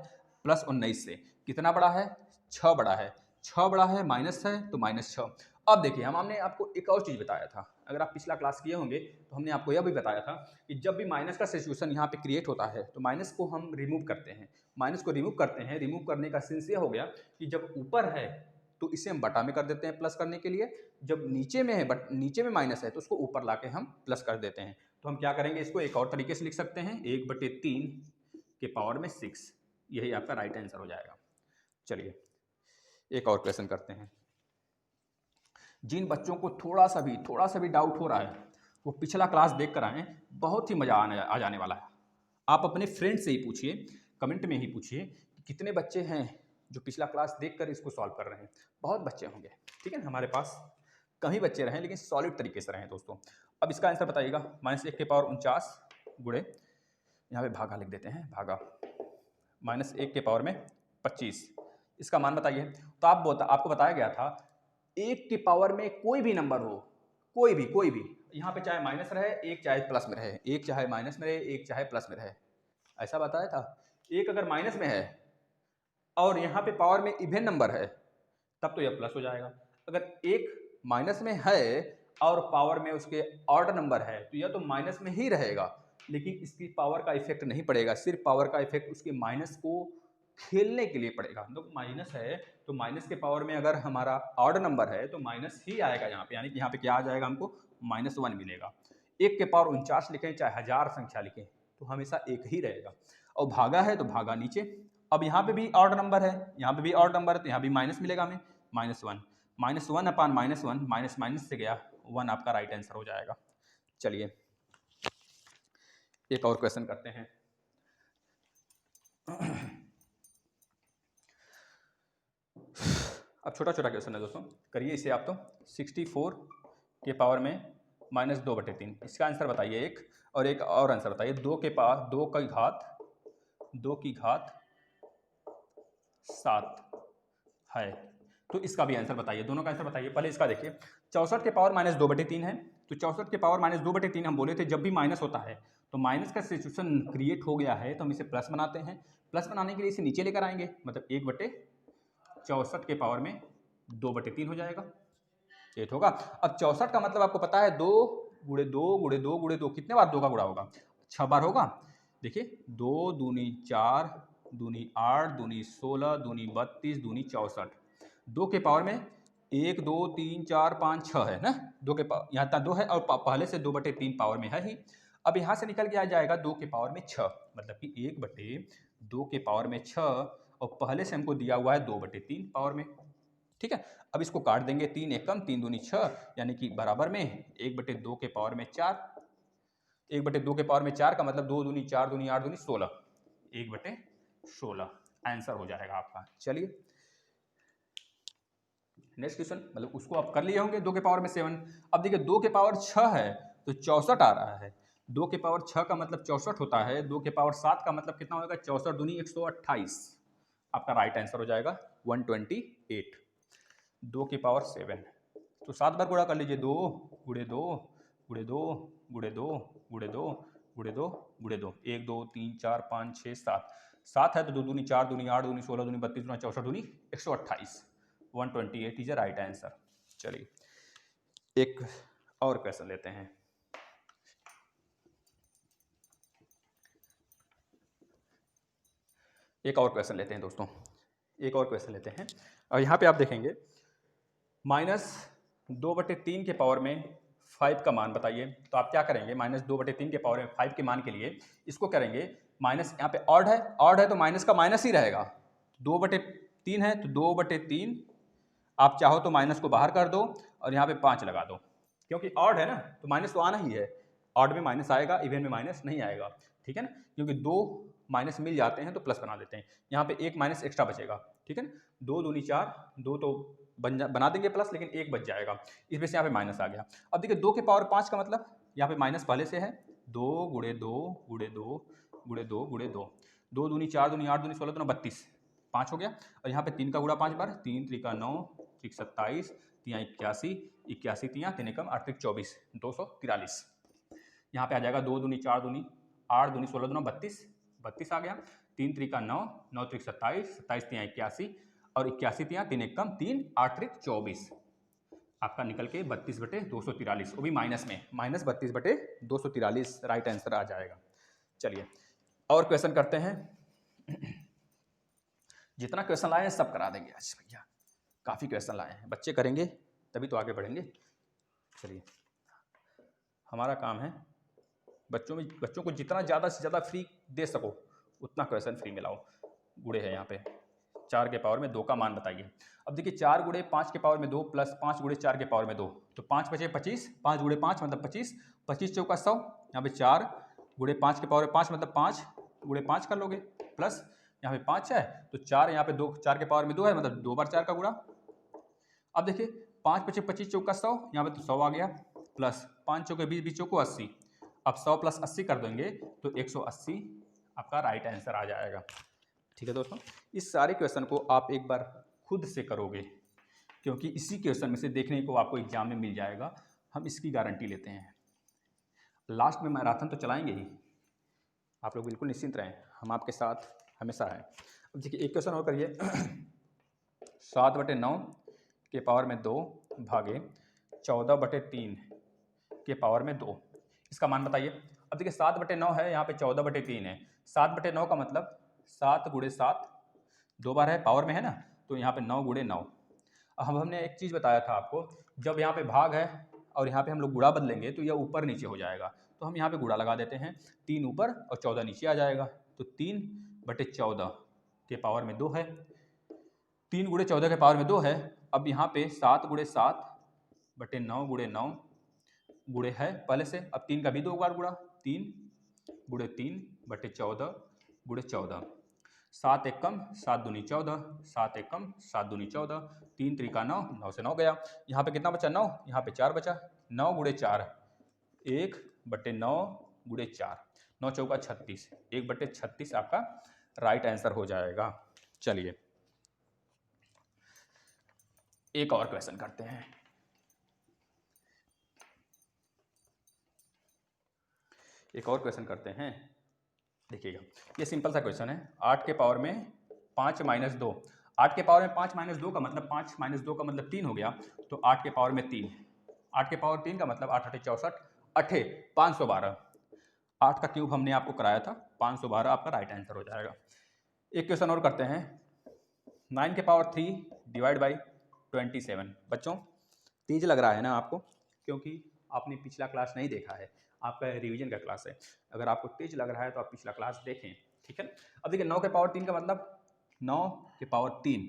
प्लस 19 से कितना बड़ा है, 6 बड़ा है, 6 बड़ा है, माइनस है तो -6। अब देखिए हमने आपको एक और चीज़ बताया था, अगर आप पिछला क्लास किए होंगे तो हमने आपको यह भी बताया था कि जब भी माइनस का सिचुएशन यहाँ पे क्रिएट होता है तो माइनस को हम रिमूव करते हैं। माइनस को रिमूव करते हैं, रिमूव करने का सेंस ये हो गया कि जब ऊपर है तो इसे हम बटा में कर देते हैं प्लस करने के लिए, जब नीचे में है बट नीचे में माइनस है तो उसको ऊपर लाके हम प्लस कर देते हैं। तो हम क्या करेंगे, इसको एक और तरीके से लिख सकते हैं, 1/3 के पावर में 6, यही आपका राइट आंसर हो जाएगा। चलिए एक और क्वेश्चन करते हैं। जिन बच्चों को थोड़ा सा भी डाउट हो रहा है वो पिछला क्लास देख कर आएँ, बहुत ही मज़ा आ जाने वाला है। आप अपने फ्रेंड से ही पूछिए, कमेंट में ही पूछिए कि कितने बच्चे हैं जो पिछला क्लास देखकर इसको सॉल्व कर रहे हैं। बहुत बच्चे होंगे, ठीक है ना, हमारे पास कम ही बच्चे रहें लेकिन सॉलिड तरीके से रहें दोस्तों। अब इसका आंसर बताइएगा। -1 के पावर 49 गुणे यहाँ पे भागा लिख देते हैं, भागा -1 के पावर में 25, इसका मान बताइए। तो आपको बताया गया था 1 के पावर में कोई भी नंबर हो, कोई भी यहाँ पे चाहे माइनस रहे, एक चाहे प्लस में रहे, एक चाहे माइनस में रहे, एक चाहे प्लस में रहे, ऐसा बताया था। एक अगर माइनस में है और यहाँ पे पावर में इवन नंबर है तब तो यह प्लस हो जाएगा। अगर एक माइनस में है और पावर में उसके ऑड नंबर है तो यह तो माइनस में ही रहेगा, लेकिन इसकी पावर का इफेक्ट नहीं पड़ेगा, सिर्फ पावर का इफेक्ट उसके माइनस को खेलने के लिए पड़ेगा। तो माइनस है तो माइनस के पावर में अगर हमारा ऑड नंबर है तो माइनस ही आएगा यहाँ पे, यानी कि यहाँ पे क्या आ जाएगा, हमको -1 मिलेगा। 1 के पावर 49 लिखें चाहे 1000 संख्या लिखें तो हमेशा एक ही रहेगा। और भागा है तो भागा नीचे। अब यहाँ पे भी ऑड नंबर है, यहाँ पे भी ऑड नंबर है तो यहाँ भी माइनस मिलेगा हमें, -1 -1 अपान -1 माइनस से गया 1, आपका राइट आंसर हो जाएगा। चलिए एक और क्वेश्चन करते हैं। अब छोटा क्वेश्चन है दोस्तों, करिए इसे आप तो। 64 के पावर में -2/3, इसका आंसर बताइए एक, और एक और आंसर बताइए 2 की घात 7 है, तो इसका भी आंसर बताइए, दोनों का आंसर बताइए। पहले इसका देखिए, 64 के पावर -2/3 है, तो 64 के पावर -2/3 हम बोले थे जब भी माइनस होता है तो माइनस का सिचुएशन क्रिएट हो गया है तो हम इसे प्लस बनाते हैं। प्लस बनाने के लिए इसे नीचे लेकर आएंगे, मतलब 1/64 के पावर में 2/3 हो जाएगा, ये होगा। अब 64 का मतलब आपको पता है 2 गुणे 2 गुणे 2 गुणे 2, कितने बार 2 का गुणा होगा, 6 बार होगा। देखिए 2 दूनी 4 दूनी 8 दूनी 16 दूनी 32 दूनी 64, 2 के पावर में 1 2 3 4 5 6 है ना, 2 के पावर यहाँ तक 2 है और पहले से 2/3 पावर में है ही। अब यहाँ से निकल के आ जाएगा 2 के पावर में 6, मतलब कि 1/2 के पावर में 6, और पहले से हमको दिया हुआ है 2/3 पावर में, ठीक है। अब इसको काट देंगे, 3 एकम 3 दूनी 6, यानी कि बराबर में 1/2 के पावर में 4, 1/2 के पावर में 4 का मतलब 2 दूनी 4 दूनी 8 दूनी 16, 1/16 आंसर हो जाएगा आपका। चलिए नेक्स्ट क्वेश्चन, मतलब उसको आप कर लिए होंगे 2 के पावर में 7। अब देखिए 2 के पावर 6 है तो 64 आ रहा है, 2 के पावर 6 का मतलब 64 होता है, 2 के पावर 7 का मतलब कितना होगा, 64 दूनी 128, आपका राइट आंसर हो जाएगा 128। 2 की पावर 7 तो 7 बार गुणा कर लीजिए, 2 गुणे 2 गुणे 2 गुणे 2 गुणे 2 गुणे 2 गुणे 2, 1 2 3 4 5 6 7, 7 है तो 2 दूनी 4 दूनी 8 दूनी 16 दूनी 32 दूनी 64 दूनी 128, 128 इज राइट आंसर। चलिए एक और क्वेश्चन लेते हैं। एक और क्वेश्चन लेते हैं दोस्तों, एक और क्वेश्चन लेते हैं। और यहाँ पे आप देखेंगे -2/3 के पावर में 5 का मान बताइए। तो आप क्या करेंगे, -2/3 के पावर में 5 के मान के लिए इसको करेंगे माइनस, यहाँ पे ऑड है तो माइनस का माइनस ही रहेगा, 2/3 है तो 2/3, आप चाहो तो माइनस को बाहर कर दो और यहाँ पे 5 लगा दो, क्योंकि ऑड है ना तो माइनस तो आना ही है, ऑड में माइनस आएगा, इवन में माइनस नहीं आएगा, ठीक है ना, क्योंकि 2 माइनस मिल जाते हैं तो प्लस बना देते हैं, यहाँ पे 1 माइनस एक्स्ट्रा बचेगा, ठीक है ना, 2 दूनी 4, 2 तो बना देंगे प्लस, लेकिन 1 बच जाएगा, इस वजह से यहाँ पे माइनस आ गया। अब देखिए 2 के पावर 5 का मतलब यहाँ पे माइनस पहले से है, 2 गुणे 2 गुणे 2 गुणे 2 गुणे 2, 2 दूनी 4 दूनी 8 दूनी 16 दूनी 32, 5 हो गया। और यहाँ पे 3 का गुणा 5 बार, 3 त्रिका 9 3 27 3 81 81 3 3 एकम 8 24, 243, यहाँ पे आ जाएगा 2 दूनी 4 दूनी 8 दूनी 16 दूना 32, 32 आ गया, 3 त्रिका 9 9 त्रिक 27 27 3 81 और 81 3 एकम 3 8 त्रिक 24, आपका निकल के 32/243, वो भी माइनस में, -32/243 राइट आंसर आ जाएगा। चलिए और क्वेश्चन करते हैं, जितना क्वेश्चन लाए हैं सब करा देंगे आज भैया, काफ़ी क्वेश्चन लाए हैं, बच्चे करेंगे तभी तो आगे बढ़ेंगे। चलिए हमारा काम है बच्चों को जितना ज़्यादा से ज़्यादा फ्री दे सको उतना क्वेश्चन फ्री में लाओ। गुणे है यहाँ पे 4 के पावर में 2 का मान बताइए। अब देखिए 4 गुणे 5 के पावर में 2 प्लस 5 गुणे 4 के पावर में 2, तो 5 बचे 25, 5 गुणे 5 मतलब 25, 25 चौका 100, यहाँ पे 4 गुणे 5 के पावर में 5 मतलब 5 गुणे 5 कर लोगे, प्लस यहाँ पे 5 है तो 4 यहाँ पे 2, 4 के पावर में 2 है मतलब 2 बार 4 का गुणा। अब देखिए 5 बचे 25 चौका 100, यहाँ पे तो 100 आ गया, प्लस 5 चौके 20 20 चौको 80, अब 100 + 80 कर देंगे तो 180 आपका राइट आंसर आ जाएगा। ठीक है दोस्तों, इस सारे क्वेश्चन को आप एक बार खुद से करोगे, क्योंकि इसी क्वेश्चन में से देखने को आपको एग्जाम में मिल जाएगा, हम इसकी गारंटी लेते हैं। लास्ट में मैराथन तो चलाएंगे ही, आप लोग बिल्कुल निश्चिंत रहें, हम आपके साथ हमेशा हैं। अब देखिए एक क्वेश्चन और करिए। 7/9 के पावर में 2 भागे 14/3 के पावर में 2, इसका मान बताइए। अब देखिए 7/9 है, यहाँ पे 14/3 है। 7/9 का मतलब 7 × 7 2 बार है, पावर में है ना, तो यहाँ पे 9 × 9। अब हमने एक चीज़ बताया था आपको, जब यहाँ पे भाग है और यहाँ पे हम लोग गुणा बदलेंगे तो यह ऊपर नीचे हो जाएगा, तो हम यहाँ पे गुणा लगा देते हैं। 3 ऊपर और 14 नीचे आ जाएगा, तो 3/14 के पावर में 2 है। 3 × 14 के पावर में 2 है। अब यहाँ पे 7 × 7/9 × 9 गुणे है पहले से, अब 3 का भी 2 बार गुणा, 3 × 3/14 × 14। 7 × 1 = 7 दूनी 14, 7 × 1 = 7 दूनी 14, 3 × 3 = 9, 9 से 9 गया। यहाँ पे कितना बचा? 9, यहाँ पे 4 बचा। 9 × 4 1/9 × 4, 9 × 4 = 36, 1/36 आपका राइट आंसर हो जाएगा। चलिए एक और क्वेश्चन करते हैं। एक और क्वेश्चन करते हैं, देखिएगा ये सिंपल सा क्वेश्चन है। 8 के पावर में 5 - 2, 8 के पावर में 5 - 2 का मतलब 5 - 2 का मतलब 3 हो गया, तो 8 के पावर में 3, 8 के पावर 3 का मतलब 8 × 8 = 64, 8 512। 8 का क्यूब हमने आपको कराया था, 512 आपका राइट आंसर हो जाएगा। एक क्वेश्चन और करते हैं। 9 के पावर 3 / 27। बच्चों तेज लग रहा है ना आपको, क्योंकि आपने पिछला क्लास नहीं देखा है, आपका रिवीजन का क्लास है। अगर आपको तेज लग रहा है तो आप पिछला क्लास देखें, ठीक है। अब देखिए 9 के पावर 3 का मतलब 9 के पावर 3,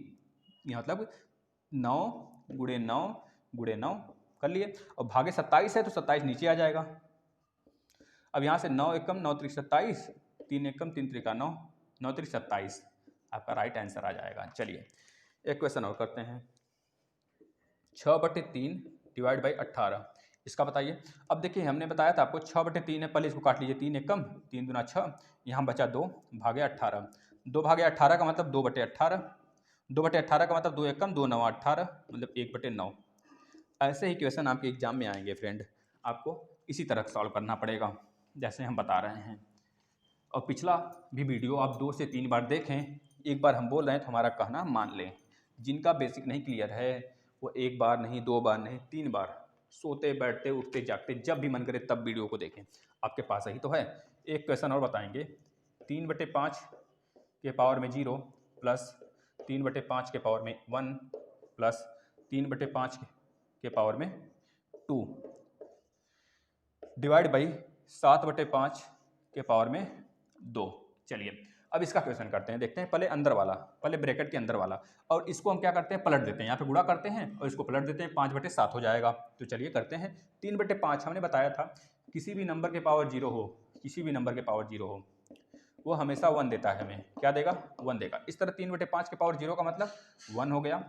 यह मतलब 9 × 9 × 9 कर लिए, और भागे 27 है तो 27 नीचे आ जाएगा। अब यहाँ से 9 × 1 = 9 × 3 = 27, 3 × 1 = 3 × 3 = 9, 9 × 3 = 27 आपका राइट आंसर आ जाएगा। चलिए एक क्वेश्चन और करते हैं। 6/3 / 18, इसका बताइए। अब देखिए हमने बताया था आपको 6/3 है, पहले इसको काट लीजिए। 3 × 1 = 3 दूना 6, यहाँ बचा 2 भागे 18। 2 भागे 18 का मतलब 2/18, 2/18 का मतलब 2 × 1 = 2 × 9 = 18, मतलब 1/9। ऐसे ही क्वेश्चन आपके एग्जाम में आएंगे फ्रेंड, आपको इसी तरह सॉल्व करना पड़ेगा जैसे हम बता रहे हैं। और पिछला भी वीडियो आप 2 से 3 बार देखें, एक बार हम बोल रहे हैं तो हमारा कहना मान लें। जिनका बेसिक नहीं क्लियर है वो 1 बार नहीं, 2 बार नहीं, 3 बार सोते बैठते उठते जागते जब भी मन करे तब वीडियो को देखें, आपके पास ही तो है। एक क्वेश्चन और बताएंगे। 3/5 के पावर में 0 प्लस 3/5 के पावर में 1 प्लस 3/5 के पावर में 2 डिवाइड बाई 7/5 के पावर में 2। चलिए अब इसका क्वेश्चन करते हैं, देखते हैं पहले अंदर वाला, पहले ब्रैकेट के अंदर वाला, और इसको हम क्या करते हैं पलट देते हैं, यहाँ पे गुणा करते हैं और इसको पलट देते हैं, 5/7 हो जाएगा। तो चलिए करते हैं। 3/5 हमने बताया था किसी भी नंबर के पावर 0 हो, किसी भी नंबर के पावर 0 हो वो हमेशा 1 देता है, हमें क्या देगा? 1 देगा। इस तरह 3/5 के पावर 0 का मतलब 1 हो गया,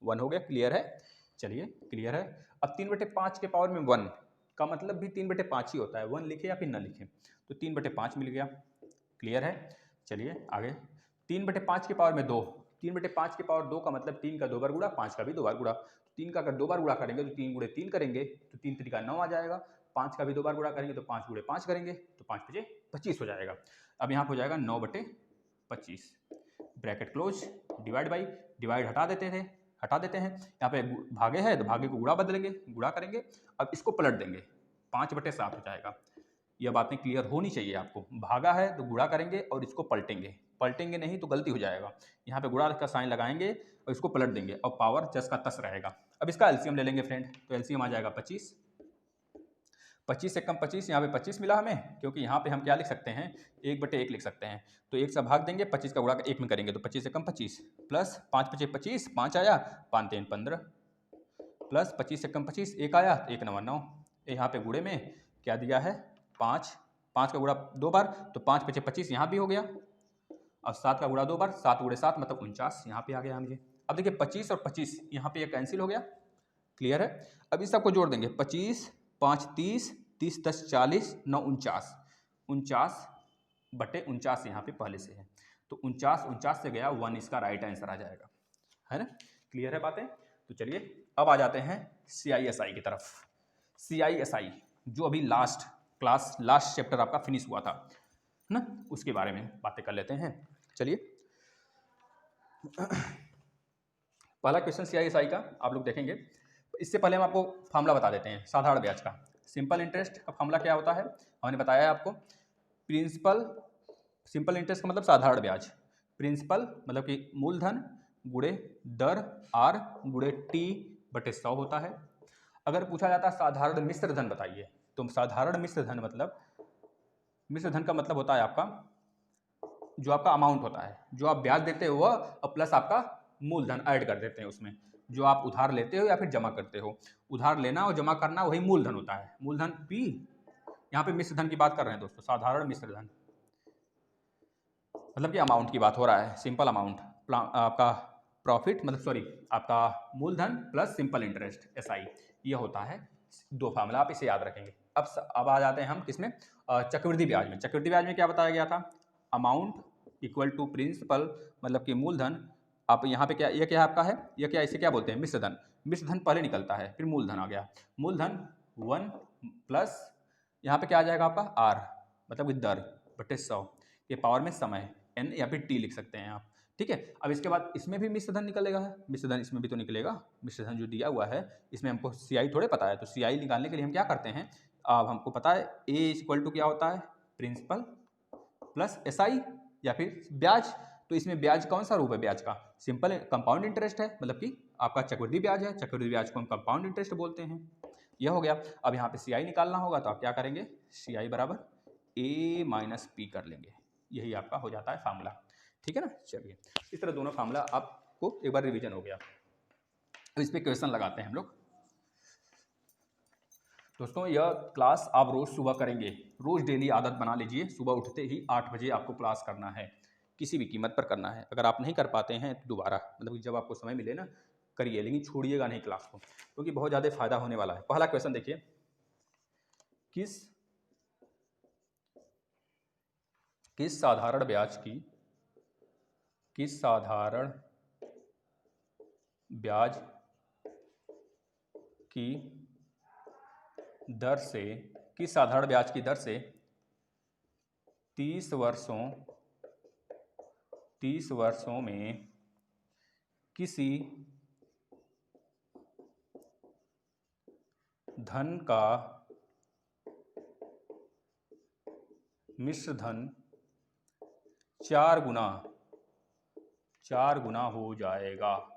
1 हो गया। क्लियर है? चलिए क्लियर है। अब 3/5 के पावर में 1 का मतलब भी 3/5 ही होता है, 1 लिखे या फिर न लिखे, तो 3/5 मिल गया। क्लियर है? चलिए आगे। 3/5 के पावर में 2, 3/5 के पावर 2 का मतलब 3 का 2 बार गुणा, 5 का भी 2 बार गुणा। 3 का अगर 2 बार गुणा करेंगे तो 3 × 3 करेंगे तो 3 × 3 = 9 आ जाएगा। 5 का भी 2 बार गुणा करेंगे तो 5 × 5 करेंगे तो 5 × 5 = 25 हो जाएगा। अब यहाँ हो जाएगा 9/25 bracket close, divide by, divide हटा देते हैं, यहाँ पे भागे है तो भागे को गुणा बदलेंगे, गुणा करेंगे। अब इसको पलट देंगे, 5/7 हो जाएगा। यह बातें क्लियर होनी चाहिए आपको। भागा है तो गुणा करेंगे और इसको पलटेंगे, पलटेंगे नहीं तो गलती हो जाएगा। यहाँ पे गुणा का साइन लगाएंगे और इसको पलट देंगे और पावर जस का तस रहेगा। अब इसका एलसीएम ले लेंगे फ्रेंड, तो एलसीएम आ जाएगा 25। 25 से कम 25, यहाँ पे 25 मिला हमें, क्योंकि यहाँ पे हम क्या लिख सकते हैं 1/1 लिख सकते हैं, तो 1 से भाग देंगे, 25 का गुणा 1 में करेंगे तो 25 से कम 25 प्लस 5 × 5 = 25, 5 आया, 5 × 3 = 15 प्लस 25 से कम 25, 1 आया, 1 × 9 = 9। यहाँ पे गुणे में क्या दिया है 5, 5 का गुणा 2 बार तो 5 × 5 = 25, यहाँ भी हो गया, और 7 का गुणा 2 बार, 7 × 7 मतलब 49, यहाँ पे आ गया मुझे। अब देखिए 25 और 25 यहाँ पे ये कैंसिल हो गया। क्लियर है? अब इस सबको जोड़ देंगे, 25 5 30 30 10 40 9 49, 49/49 यहाँ पे पहले से है, तो 49 से गया 1, इसका राइट आंसर आ जाएगा, है ना। क्लियर है बातें। तो चलिए अब आ जाते हैं CISI की तरफ। CISI जो अभी लास्ट चैप्टर आपका फिनिश हुआ था ना, उसके बारे में बातें कर लेते हैं। चलिए पहला क्वेश्चन CISI का आप लोग देखेंगे। इससे पहले हम आपको फार्मूला बता देते हैं साधारण ब्याज का। सिंपल इंटरेस्ट का फार्मूला क्या होता है, हमने बताया है आपको। सिंपल इंटरेस्ट का मतलब साधारण ब्याज, प्रिंसिपल मतलब कि मूलधन गुणे दर R गुणे T/100 होता है। अगर पूछा जाता है साधारण मिश्र धन बताइए, तो साधारण मिश्र धन का मतलब होता है आपका जो आपका अमाउंट होता है, जो आप ब्याज देते हो वह प्लस आपका मूलधन ऐड कर देते हैं उसमें, जो आप उधार लेते हो या फिर जमा करते हो। उधार लेना और जमा करना वही मूलधन होता है। मूलधन P, यहाँ पे मिश्र धन की बात कर रहे हैं दोस्तों, साधारण मिश्र धन मतलब कि अमाउंट की बात हो रहा है, सिंपल अमाउंट आपका प्रॉफिट मतलब सॉरी आपका मूलधन प्लस सिंपल इंटरेस्ट SI, यह होता है दो फार्मूला, आप इसे याद रखेंगे। अब आ जाते हैं हम किसमें, चक्रवृद्धि ब्याज में। चक्रवृद्धि ब्याज में क्या बताया गया था, अमाउंट इक्वल टू प्रिंसिपल मतलब कि मूलधन। आप यहाँ पे क्या, ये क्या आपका है, ये क्या, इसे क्या बोलते हैं, मिश्र धन। मिश्र धन पहले निकलता है, फिर मूलधन आ गया। मूलधन 1 प्लस यहाँ पे क्या आ जाएगा आपका R मतलब कि दर बटे 100 के पावर में समय N या फिर T लिख सकते हैं आप, ठीक है। अब इसके बाद इसमें भी मिश्र धन निकलेगा, मिश्र धन इसमें भी तो निकलेगा। मिश्र धन जो दिया हुआ है इसमें हमको CI थोड़े पता है, तो CI निकालने के लिए हम क्या करते हैं, अब हमको पता है A इक्वल टू क्या होता है, प्रिंसिपल प्लस SI या फिर ब्याज। तो इसमें ब्याज कौन सा रूप है ब्याज का, सिंपल कंपाउंड इंटरेस्ट है, मतलब कि आपका चक्रवृद्धि ब्याज है। चक्रवृद्धि ब्याज को हम कंपाउंड इंटरेस्ट बोलते हैं। यह हो गया। अब यहाँ पे CI निकालना होगा तो आप क्या करेंगे, CI बराबर A माइनस P कर लेंगे, यही आपका हो जाता है फार्मूला, ठीक है ना। चलिए इस तरह दोनों फार्मूला आपको एक बार रिवीजन हो गया। अब इस पर क्वेश्चन लगाते हैं हम लोग। दोस्तों यह क्लास आप रोज सुबह करेंगे, रोज डेली आदत बना लीजिए। सुबह उठते ही 8 बजे आपको क्लास करना है, किसी भी कीमत पर करना है। अगर आप नहीं कर पाते हैं तो दोबारा मतलब जब आपको समय मिले ना करिए, लेकिन छोड़िएगा नहीं क्लास को, क्योंकि बहुत ज़्यादा फायदा होने वाला है। पहला क्वेश्चन देखिए, किस साधारण ब्याज की दर से 30 वर्षों में किसी धन का मिश्र धन 4 गुना हो जाएगा।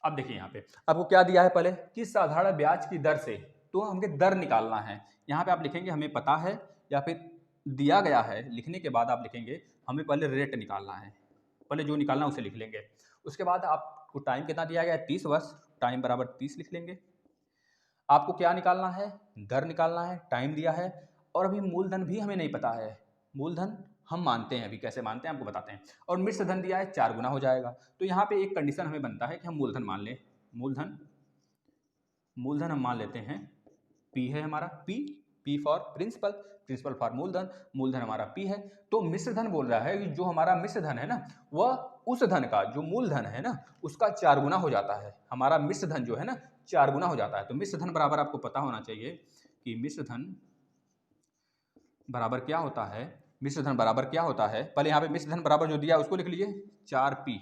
अब देखिए यहाँ पे आपको क्या दिया है, पहले किस साधारण ब्याज की दर से, तो हमें दर निकालना है। यहाँ पे आप लिखेंगे हमें पता है, या फिर दिया गया है, लिखने के बाद आप लिखेंगे हमें पहले रेट निकालना है। पहले जो निकालना है उसे लिख लेंगे। उसके बाद आपको टाइम कितना दिया गया है, 30 वर्ष, टाइम बराबर 30 लिख लेंगे। आपको क्या निकालना है, दर निकालना है, टाइम दिया है, और अभी मूलधन भी हमें नहीं पता है। मूलधन हम मानते हैं, अभी कैसे मानते हैं आपको बताते हैं। और मिश्र धन दिया है 4 गुना हो जाएगा। तो यहाँ पे एक कंडीशन हमें बनता है कि हम मूलधन मान लें। मूलधन हम मान लेते हैं P है हमारा, P फॉर प्रिंसिपल फॉर मूलधन हमारा P है। तो मिश्र धन बोल रहा है कि जो हमारा मिश्र धन है ना, वह उस धन का जो मूलधन है ना उसका 4 गुना हो जाता है। हमारा मिश्र धन जो है ना 4 गुना हो जाता है। तो मिश्र धन बराबर आपको पता होना चाहिए कि मिश्र धन बराबर क्या होता है। पहले यहाँ पे मिश्र धन बराबर जो दिया उसको लिख लीजिए 4P,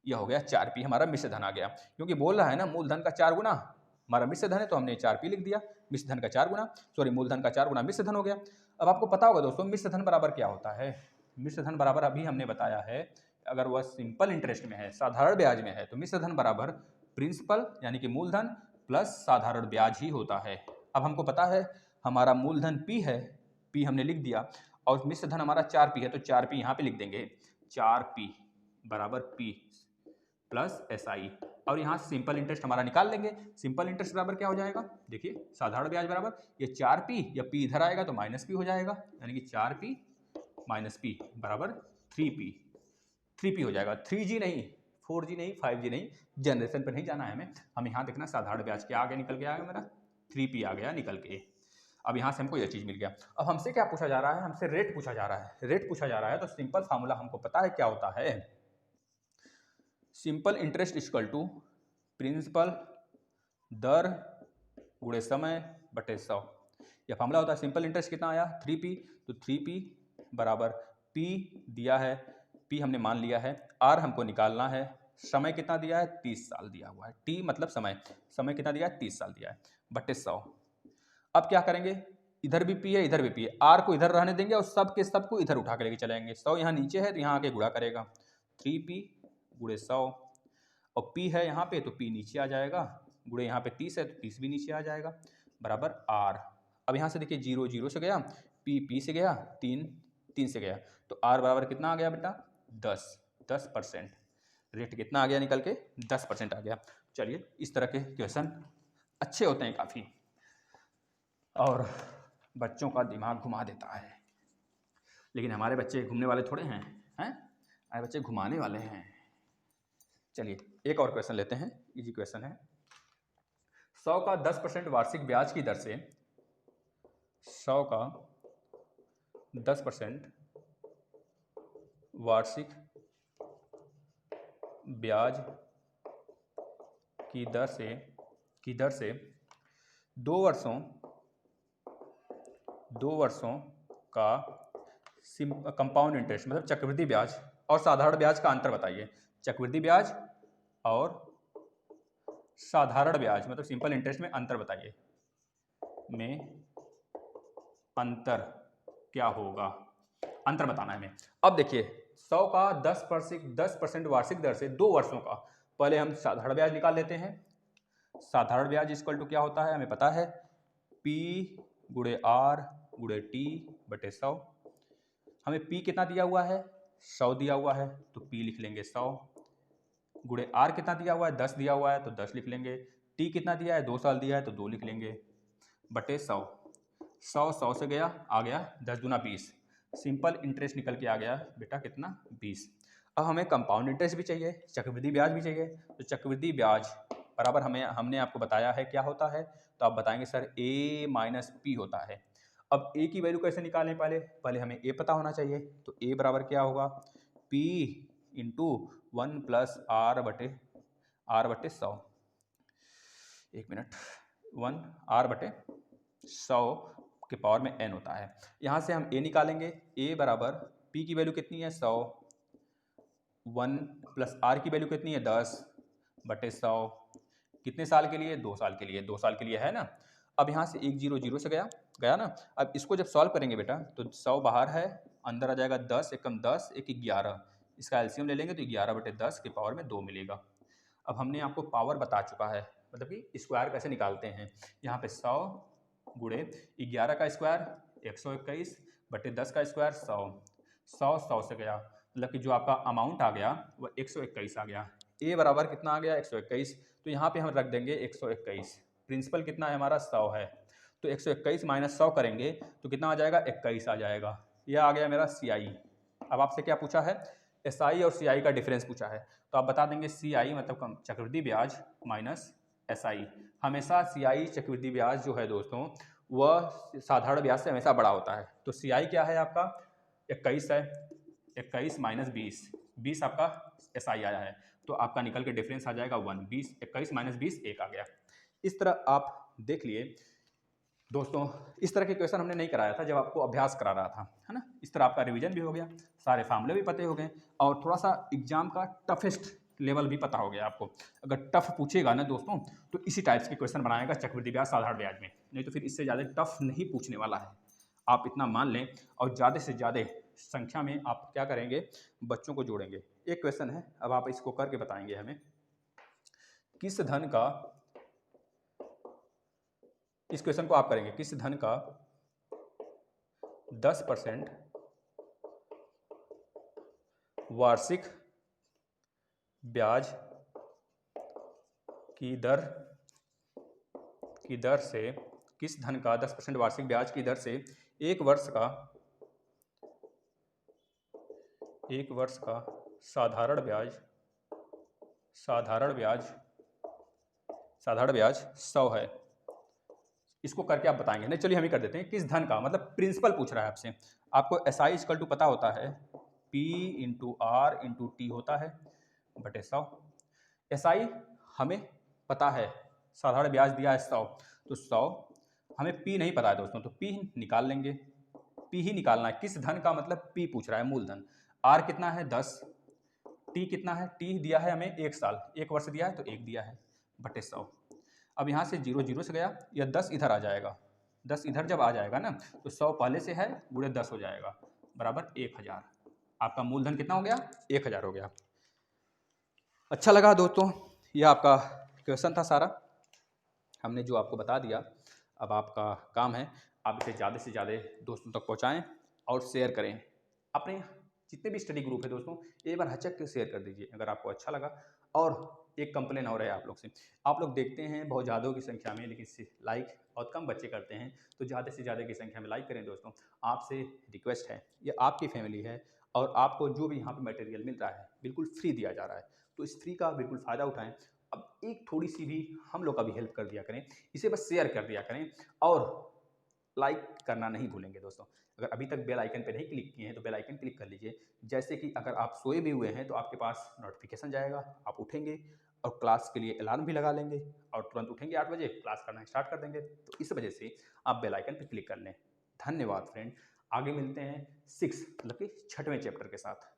यह हो गया 4P, हमारा मिश्र धन आ गया। क्योंकि बोल रहा है ना मूलधन का 4 गुना हमारा मिश्र धन है, तो हमने 4P लिख दिया। मिश्र धन का 4 गुना, सॉरी मूलधन का 4 गुना मिश्र धन हो गया। अब आपको पता होगा दोस्तों मिश्र धन बराबर क्या होता है। मिश्र धन बराबर अभी हमने बताया है, अगर वह सिंपल इंटरेस्ट में है, साधारण ब्याज में है, तो मिश्र धन बराबर प्रिंसिपल यानी कि मूलधन प्लस साधारण ब्याज ही होता है। अब हमको पता है हमारा मूलधन P है, P हमने लिख दिया, और मिश्र धन हमारा 4P है, तो 4P यहाँ पे लिख देंगे। 4P बराबर P प्लस SI, और यहाँ सिंपल इंटरेस्ट हमारा निकाल लेंगे। सिंपल इंटरेस्ट बराबर क्या हो जाएगा, देखिए साधारण ब्याज बराबर ये 4P, या P इधर आएगा तो माइनस P हो जाएगा, यानी कि 4P माइनस P बराबर 3P हो जाएगा। 3G नहीं, 4G नहीं, 5G नहीं, जनरेशन पर नहीं जाना है हमें यहाँ देखना साधारण ब्याज के आगे निकल के आएगा मेरा 3p आ गया निकल के। अब यहाँ से हमको यह चीज़ मिल गया। अब हमसे क्या पूछा जा रहा है, हमसे रेट पूछा जा रहा है। रेट पूछा जा रहा है तो सिंपल फार्मूला हमको पता है क्या होता है, simple interest equal to principal दर गुणे समय बटे 100। यह फार्मूला होता है। सिंपल इंटरेस्ट कितना आया 3p, तो 3p बराबर p दिया है, p हमने मान लिया है, r हमको निकालना है, समय कितना दिया है 30 साल दिया हुआ है, t मतलब समय, समय कितना दिया है 30 साल दिया है, बटे 100। अब क्या करेंगे, इधर भी p है इधर भी p है, r को इधर रहने देंगे और सब के सब को इधर उठा के लेके चलेंगे। 100 यहाँ नीचे है तो यहाँ आके गुणा करेगा, 3p गुणे 100, और p है यहाँ पे तो p नीचे आ जाएगा, गुणे यहाँ पे 30 है तो 30 भी नीचे आ जाएगा, बराबर r। अब यहाँ से देखिए 0 0 से गया, p से गया, 3 3 से गया, तो r बराबर कितना आ गया बेटा 10%। रेट कितना आ गया निकल के 10% आ गया। चलिए इस तरह के क्वेश्चन अच्छे होते हैं काफ़ी, और बच्चों का दिमाग घुमा देता है। लेकिन हमारे बच्चे घूमने वाले थोड़े हैं, हमारे बच्चे घुमाने वाले हैं। चलिए एक और क्वेश्चन लेते हैं, इजी क्वेश्चन है। 100 का 10% वार्षिक ब्याज की दर से, 100 का 10% वार्षिक ब्याज की दर से 2 वर्षों का कंपाउंड इंटरेस्ट मतलब चक्रवृद्धि ब्याज और साधारण ब्याज का अंतर बताइए। चक्रवृद्धि ब्याज और साधारण ब्याज मतलब सिंपल इंटरेस्ट में अंतर बताइए, में अंतर क्या होगा, अंतर बताना है हमें। अब देखिए 100 का 10% वार्षिक दर से 2 वर्षों का, पहले हम साधारण ब्याज निकाल लेते हैं। साधारण ब्याज इक्वल टू क्या होता है हमें पता है, p गुणे r गुणे t बटे 100। हमें p कितना दिया हुआ है 100 दिया हुआ है तो p लिख लेंगे 100, गुणे r कितना दिया हुआ है 10 दिया हुआ है तो 10 लिख लेंगे, t कितना दिया है 2 साल दिया है तो 2 लिख लेंगे, बटे 100। 100 से गया आ गया 10 दूना 20, सिंपल इंटरेस्ट निकल के आ गया बेटा कितना 20। अब हमें कंपाउंड इंटरेस्ट भी चाहिए, चक्रवृद्धि ब्याज भी चाहिए, तो चक्रवृद्धि ब्याज बराबर हमने आपको बताया है क्या होता है, तो आप बताएंगे सर a माइनस पी होता है। अब a की वैल्यू कैसे निकालें, पहले हमें a पता होना चाहिए, तो a बराबर क्या होगा p इंटू 1 प्लस r बटे 100, एक मिनट, 1 r बटे 100 के पावर में n होता है। यहाँ से हम a निकालेंगे, a बराबर p की वैल्यू कितनी है 100, 1 प्लस r की वैल्यू कितनी है 10 बटे 100, कितने साल के लिए 2 साल के लिए, 2 साल के लिए है ना। अब यहाँ से 1 0 0 से गया ना। अब इसको जब सॉल्व करेंगे बेटा तो 100 बाहर है, अंदर आ जाएगा 10 एकम 10 एक 11, इसका एलसीएम ले लेंगे तो 11 बटे 10 के पावर में 2 मिलेगा। अब हमने आपको पावर बता चुका है, मतलब कि स्क्वायर कैसे निकालते हैं। यहाँ पे 100 गुणे 11 का स्क्वायर 121 बटे 10 का स्क्वायर 100, 100 से गया, मतलब कि जो आपका अमाउंट आ गया वह 121 आ गया। ए बराबर कितना आ गया 121, तो यहाँ पे हम रख देंगे 121। प्रिंसिपल कितना है हमारा 100 है, तो 121 माइनस 100 करेंगे तो कितना आ जाएगा 21 आ जाएगा। यह आ गया मेरा CI। अब आपसे क्या पूछा है, SI और CI का डिफरेंस पूछा है, तो आप बता देंगे CI मतलब चक्रवृद्धि ब्याज माइनस SI। हमेशा CI चक्रवृद्धि ब्याज जो है दोस्तों वह साधारण ब्याज से हमेशा बड़ा होता है, तो CI क्या है आपका 21 है, 21 माइनस 20, 20 आपका SI आया है, तो आपका निकल के डिफरेंस आ जाएगा 1, 20 21 माइनस 20 1 आ गया। इस तरह आप देख लिए दोस्तों, इस तरह के क्वेश्चन हमने नहीं कराया था जब आपको अभ्यास करा रहा था, है ना। इस तरह आपका रिवीजन भी हो गया, सारे फार्मूले भी पते हो गए, और थोड़ा सा एग्जाम का टफेस्ट लेवल भी पता हो गया आपको। अगर टफ पूछेगा ना दोस्तों तो इसी टाइप्स के क्वेश्चन बनाएगा चक्रवृद्धि ब्याज साधारण ब्याज में, नहीं तो फिर इससे ज़्यादा टफ नहीं पूछने वाला है, आप इतना मान लें। और ज़्यादा से ज़्यादा संख्या में आप क्या करेंगे, बच्चों को जोड़ेंगे। एक क्वेश्चन है, अब आप इसको करके बताएंगे हमें, किस धन का, इस क्वेश्चन को आप करेंगे, किस धन का 10% वार्षिक ब्याज की दर से, किस धन का 10% वार्षिक ब्याज की दर से एक वर्ष का साधारण ब्याज 100 है, इसको करके आप बताएंगे। नहीं चलिए हम ही कर देते हैं। किस धन का, मतलब प्रिंसिपल पूछ रहा है आपसे। आपको एस आई इक्वल टू पता होता है, P into R into T होता है बटे 100। एस आई हमें पता है, साधारण ब्याज दिया है 100, तो 100। हमें पी नहीं पता है दोस्तों, तो पी निकाल लेंगे। पी ही निकालना है। किस धन का मतलब पी पूछ रहा है, मूलधन। आर कितना है 10, टी कितना है, टी दिया है हमें 1 साल, 1 वर्ष दिया है तो 1 दिया है बटे 100। अब यहाँ से 0 0 से गया, या 10 इधर आ जाएगा। 10 इधर जब आ जाएगा ना, तो 100 पहले से है, गुणे 10 हो जाएगा, बराबर 1000। आपका मूलधन कितना हो गया, 1000 हो गया। अच्छा लगा दोस्तों, ये आपका क्वेश्चन था सारा, हमने जो आपको बता दिया। अब आपका काम है, आप इसे ज़्यादा से ज़्यादा दोस्तों तक पहुँचाएँ और शेयर करें। अपने जितने भी स्टडी ग्रुप है दोस्तों, एक बार हचक के शेयर कर दीजिए अगर आपको अच्छा लगा। और एक कंप्लेन हो रहा है आप लोग से, आप लोग देखते हैं बहुत ज़्यादा की संख्या में, लेकिन लाइक बहुत कम बच्चे करते हैं। तो ज़्यादा से ज़्यादा की संख्या में लाइक करें दोस्तों, आपसे रिक्वेस्ट है। ये आपकी फैमिली है और आपको जो भी यहाँ पे मटेरियल मिल रहा है बिल्कुल फ्री दिया जा रहा है, तो इस फ्री का बिल्कुल फ़ायदा उठाएं। अब एक थोड़ी सी भी हम लोग का भी हेल्प कर दिया करें, इसे बस शेयर कर दिया करें और लाइक करना नहीं भूलेंगे दोस्तों। अगर अभी तक बेल आइकन पर नहीं क्लिक किए हैं तो बेल आइकन क्लिक कर लीजिए। जैसे कि अगर आप सोए भी हुए हैं तो आपके पास नोटिफिकेशन जाएगा, आप उठेंगे और क्लास के लिए अलार्म भी लगा लेंगे और तुरंत उठेंगे 8 बजे, क्लास करना स्टार्ट कर देंगे। तो इस वजह से आप बेल आइकन पर क्लिक कर लें। धन्यवाद फ्रेंड, आगे मिलते हैं 6 मतलब कि 6वें चैप्टर के साथ।